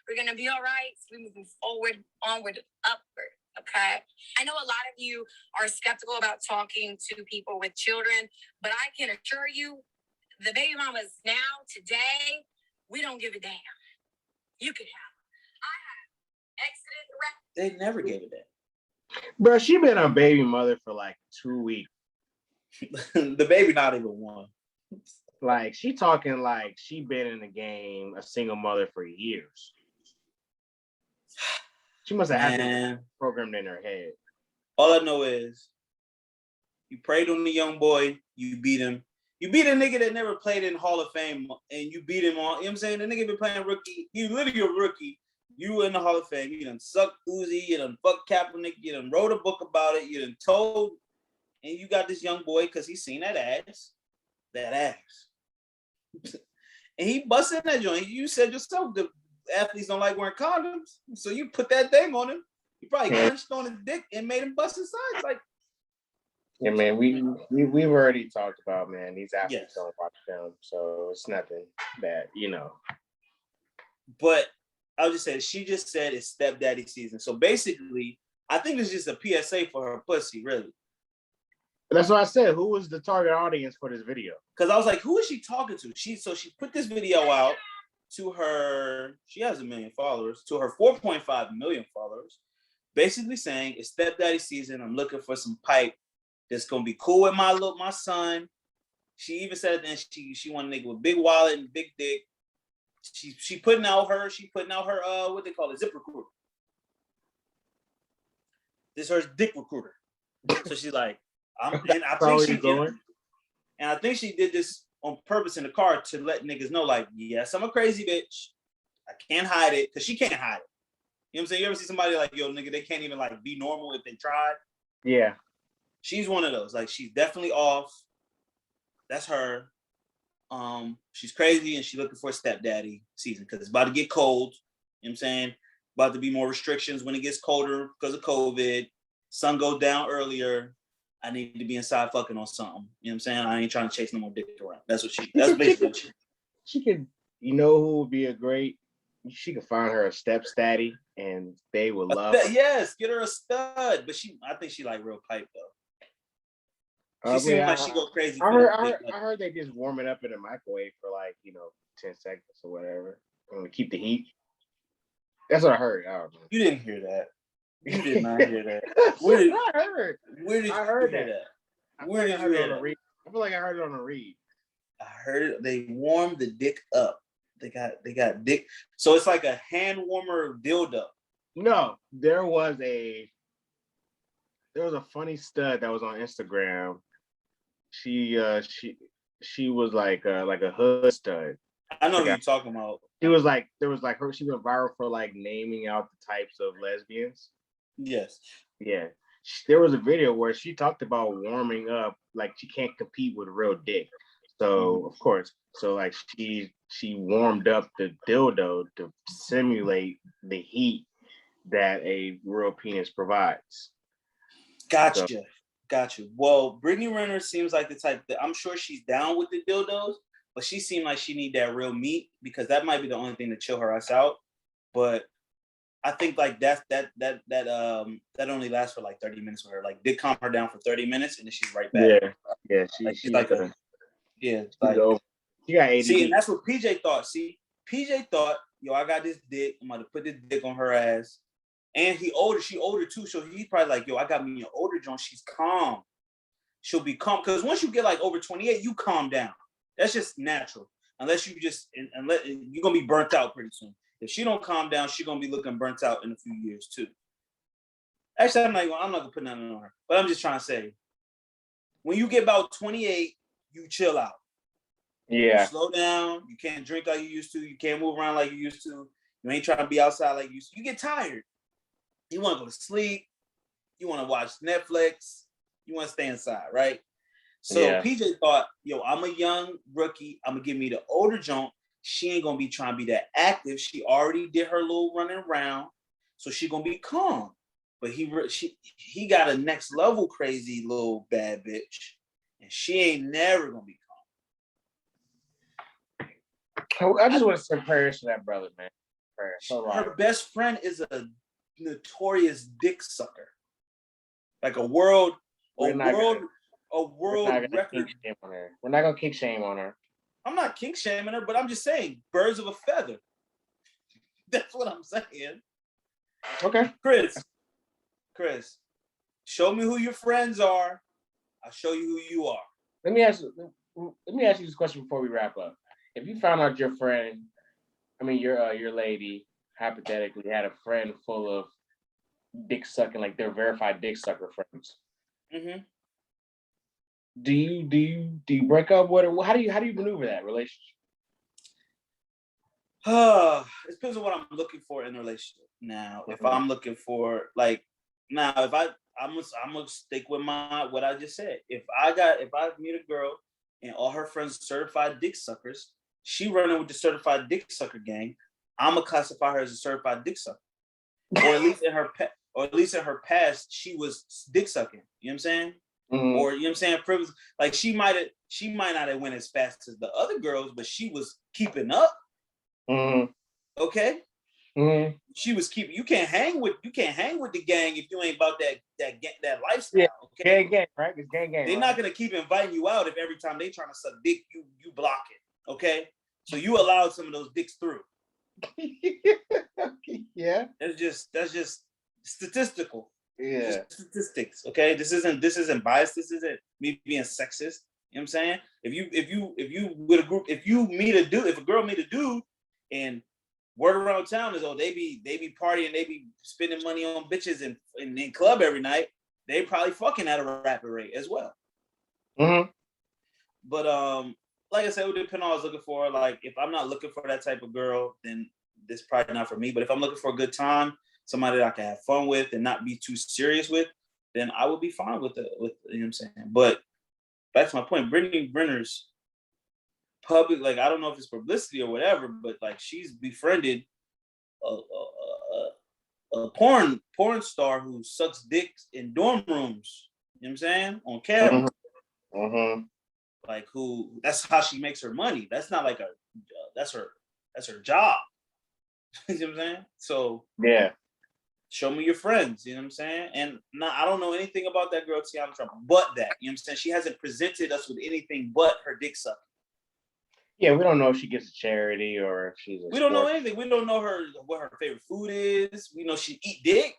We're gonna be all right. We're moving forward, onward, upward. Okay. I know a lot of you are skeptical about talking to people with children, but I can assure you, the baby mamas now, today, we don't give a damn. You can have. I have exited. They never gave a damn. Bro, she been a baby mother for like 2 weeks. The baby not even one. Like, she talking like she been in the game, a single mother for years. She must have had it programmed in her head. All I know is you preyed on the young boy, you beat him. You beat a nigga that never played in Hall of Fame, and you beat him on, you know what I'm saying? The nigga been playing rookie. He literally a rookie. You were in the Hall of Fame. You done sucked Uzi. You done fucked Kaepernick. You done wrote a book about it. You done told. And you got this young boy because he seen that ass. That ass. And he busted that joint. You said yourself the athletes don't like wearing condoms. So you put that thing on him. You probably clenched on his dick and made him bust his sides. Like, yeah, man, we've already talked about, man, these athletes don't watch film. So it's nothing that, you know. But I was just saying, she just said it's stepdaddy season. So basically, I think it's just a PSA for her pussy, really. That's what I said. Who was the target audience for this video? Because I was like, who is she talking to? She put this video out to her, she has 1 million followers, to her 4.5 million followers, basically saying it's stepdaddy season. I'm looking for some pipe that's gonna be cool with my son. She even said that she want a nigga with big wallet and big dick. She putting out her what they call it, zip recruiter. This is her dick recruiter. So she's like, I think she did this on purpose in the car to let niggas know, like, yes, I'm a crazy bitch. I can't hide it, because she can't hide it. You know what I'm saying? You ever see somebody like, yo, nigga, they can't even like be normal if they tried? Yeah. She's one of those. Like, she's definitely off. That's her. She's crazy and she's looking for a stepdaddy season because it's about to get cold. You know what I'm saying? About to be more restrictions when it gets colder because of COVID. Sun go down earlier. I need to be inside fucking on something. You know what I'm saying? I ain't trying to chase no more dick around. That's basically what she could, you know who would be a great, she could find her a stepdaddy and they would love her. Yes, get her a stud. But I think she like real pipe though. She seems like she go crazy. I heard they just warm it up in a microwave for like, 10 seconds or whatever. Keep the heat. That's what I heard. I don't know. You didn't hear that. You did not hear that. Where did you hear that? Where did you hear that? I feel like I heard it on a read. I heard it. They warmed the dick up. They got dick. So it's like a hand warmer dildo. No, there was a funny stud that was on Instagram. She was like a hood stud. I know who you're talking about. She went viral for like naming out the types of lesbians. Yes. Yeah. There was a video where she talked about warming up, like she can't compete with real dick. So of course, like she warmed up the dildo to simulate the heat that a real penis provides. Gotcha. Well, Brittany Renner seems like the type that I'm sure she's down with the dildos, but she seemed like she need that real meat because that might be the only thing to chill her ass out. But I think like that only lasts for like 30 minutes with her. Like did calm her down for 30 minutes and then she's right back. Yeah. She's like she got ADD. See, and that's what PJ thought. See, PJ thought, yo, I got this dick. I'm gonna put this dick on her ass. And she older too. So he's probably like, yo, I got me an older joint. She's calm. She'll be calm. Because once you get like over 28, you calm down. That's just natural. Unless you're gonna be burnt out pretty soon. If she don't calm down, she's gonna be looking burnt out in a few years too. Actually, I'm not gonna put nothing on her. But I'm just trying to say, when you get about 28, you chill out. Yeah. You slow down. You can't drink like you used to. You can't move around like you used to. You ain't trying to be outside like you used to. You get tired. You want to go to sleep. You want to watch Netflix. You want to stay inside, right? So PJ thought, yo, I'm a young rookie. I'm going to give me the older joint. She ain't going to be trying to be that active. She already did her little running around. So she going to be calm. But he got a next level crazy little bad bitch. And she ain't never going to be calm. I just want to send prayers to that brother, man. Prayers. Her best friend is a notorious dick sucker, like a world record. We're not gonna kink shame on her. I'm not kink shaming her, but I'm just saying birds of a feather. That's what I'm saying. Okay, Chris, show me who your friends are. I'll show you who you are. Let me ask you this question before we wrap up. If you found out your lady, hypothetically had a friend full of dick sucking, like they're verified dick sucker friends. Mm-hmm. Do you break up with her? How do you maneuver that relationship? It depends on what I'm looking for in a relationship. Now, if I'm looking for I'm gonna stick with what I just said. If I meet a girl and all her friends are certified dick suckers, she running with the certified dick sucker gang, I'm gonna classify her as a certified dick sucker, or at least in her past, she was dick sucking. You know what I'm saying? Mm-hmm. Or you know what I'm saying? Like she might not have went as fast as the other girls, but she was keeping up. Mm-hmm. Okay, Mm-hmm. She was keeping. You can't hang with the gang if you ain't about that lifestyle. Yeah, okay? gang, right? It's gang. They're not gonna keep inviting you out if every time they trying to suck dick, you block it. Okay, so you allowed some of those dicks through. Yeah, that's just statistical. Yeah, just statistics. Okay, this isn't biased. This isn't me being sexist. You know what I'm saying? If you with a group, if a girl meet a dude, and word around town is they be partying, they be spending money on bitches in club every night, they probably fucking at a rapid rate as well. Mm-hmm. But like I said, it would depend on what I was looking for. Like if I'm not looking for that type of girl, then this is probably not for me. But if I'm looking for a good time, somebody that I can have fun with and not be too serious with, then I would be fine with you know what I'm saying. But back to my point, Brittany Renner's public, like I don't know if it's publicity or whatever, but like she's befriended a porn star who sucks dicks in dorm rooms. You know what I'm saying? On camera. Mm-hmm. Mm-hmm. Like that's how she makes her money. That's not like that's her job. You know what I'm saying? So yeah. Show me your friends, you know what I'm saying? And I don't know anything about that girl, Tiana Trump, but that, you know what I'm saying? She hasn't presented us with anything but her dick sucking. Yeah, we don't know if she gets a charity or if she's we don't know anything. We don't know what her favorite food is. We know she eat dick.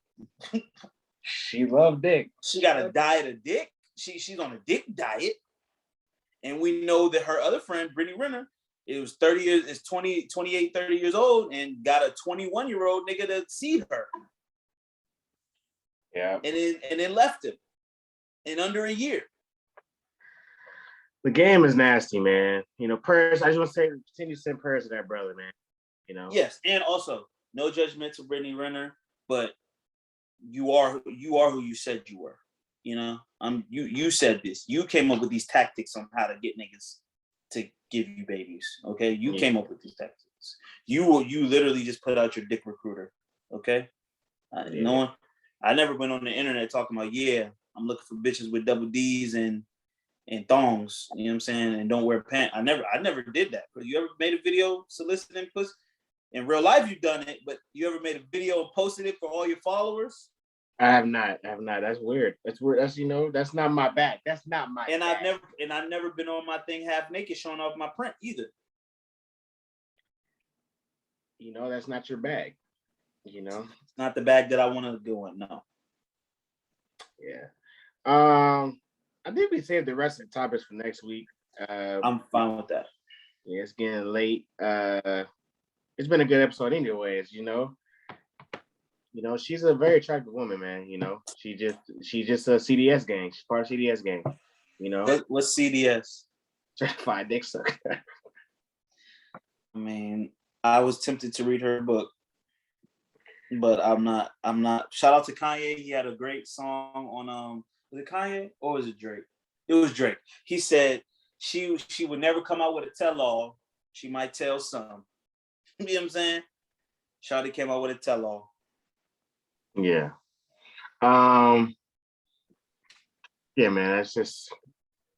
She love dick. She got a diet of dick. She's on a dick diet. And we know that her other friend, Brittany Renner, is 30 years, is 28, 30 years old and got a 21-year-old nigga to see her. Yeah. And then left him in under a year. The game is nasty, man. You know, prayers. I just want to say, continue to send prayers to that brother, man. You know. Yes, and also no judgment to Brittany Renner, but you are who you said you were. You know, you said this. You came up with these tactics on how to get niggas to give you babies. Okay, you came up with these tactics. You literally just put out your dick recruiter. Okay, no one. I never went on the internet talking about I'm looking for bitches with double D's and thongs. You know what I'm saying? And don't wear pants. I never did that. You ever made a video soliciting pussy? In real life, you've done it, but you ever made a video and posted it for all your followers? I have not. That's weird. That's weird. That's not my bag. That's not my and bag. I've never been on my thing half naked showing off my print either. You know, that's not your bag. You know? It's not the bag that I want to go in, no. Yeah. I think we saved the rest of the topics for next week. I'm fine with that. Yeah, it's getting late. It's been a good episode anyways, you know. You know, she's a very attractive woman, man. You know, she's just a CDS gang. She's part of CDS gang. You know, what's CDS? Certified Dick Sucker. I mean, I was tempted to read her book, but I'm not. Shout out to Kanye. He had a great song on was it Kanye or was it Drake? It was Drake. He said she would never come out with a tell-all. She might tell some. You know what I'm saying? Shawty came out with a tell-all. Yeah. Yeah, man. It's just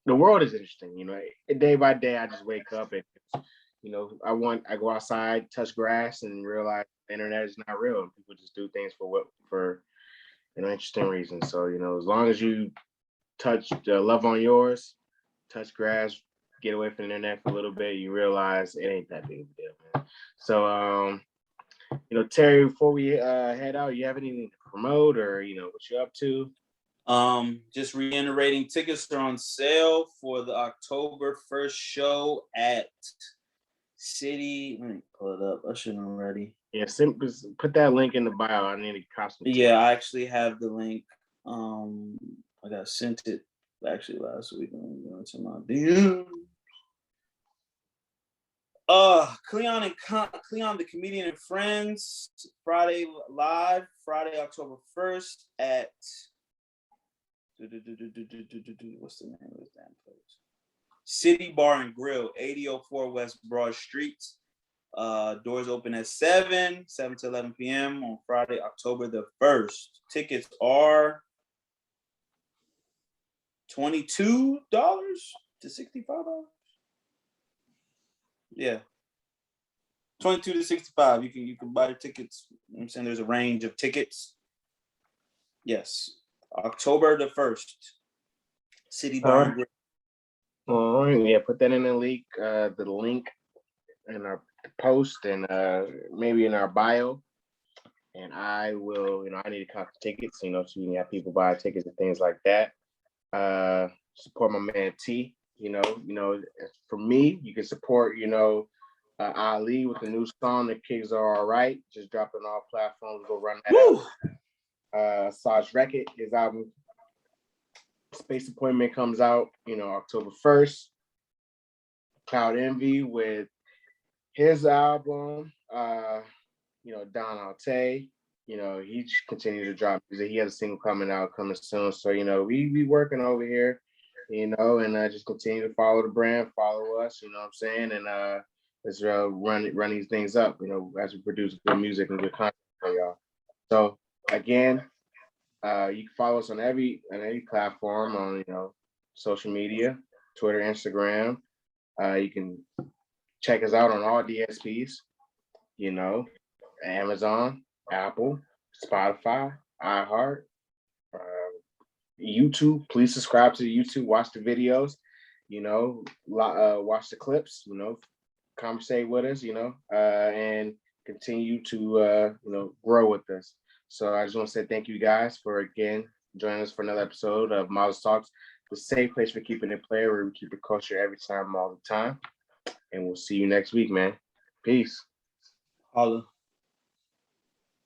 the world is interesting. You know, day by day, I just wake up and you know, I go outside, touch grass, and realize the internet is not real, and people just do things for interesting reasons. So you know, as long as you touch love on yours, touch grass, get away from the internet for a little bit, you realize it ain't that big of a deal, man. So you know, Terry, before we head out, you have anything to promote or you know what you're up to? Just reiterating, tickets are on sale for the October 1st show at City. Let me pull it up. I shouldn't already. Yeah, put that link in the bio. I need a costume. Yeah, I actually have the link. I got sent it actually last week. I'm going to my DM. Cleon, the Comedian and Friends, Friday live, Friday, October 1st at what's the name of this damn place? City Bar and Grill, 8004 West Broad Street. Doors open at 7 to 11 p.m. on Friday, October the 1st. Tickets are $22 to $65. Yeah. 22 to 65. You can buy the tickets. You know what I'm saying there's a range of tickets. Yes. October the 1st. City Bar and Grill. All right, yeah, put that in the link in our post and maybe in our bio. And I will, I need to cop tickets, so you can have people buy tickets and things like that. Support my man T. For me, you can support, Ali with the new song, The Kids Are All Right. Just drop it on all platforms. Go run that out. Saj Record, his album Space Appointment comes out, October 1st. Cloud Envy with his album, Don Alte. He just continued to drop music. He has a single coming soon. So, we working over here, and just continue to follow the brand, follow us, you know what I'm saying? And let's run these things up, as we produce good music and good content for y'all. So again, you can follow us on every platform on, social media, Twitter, Instagram. You can check us out on all DSPs, Amazon, Apple, Spotify, iHeart, YouTube. Please subscribe to the YouTube, watch the videos, watch the clips, conversate with us, and continue to, grow with us. So I just want to say thank you guys for, again, joining us for another episode of Models Talks, the safe place for keeping it player, where we keep it culture every time, all the time. And we'll see you next week, man. Peace. Holla.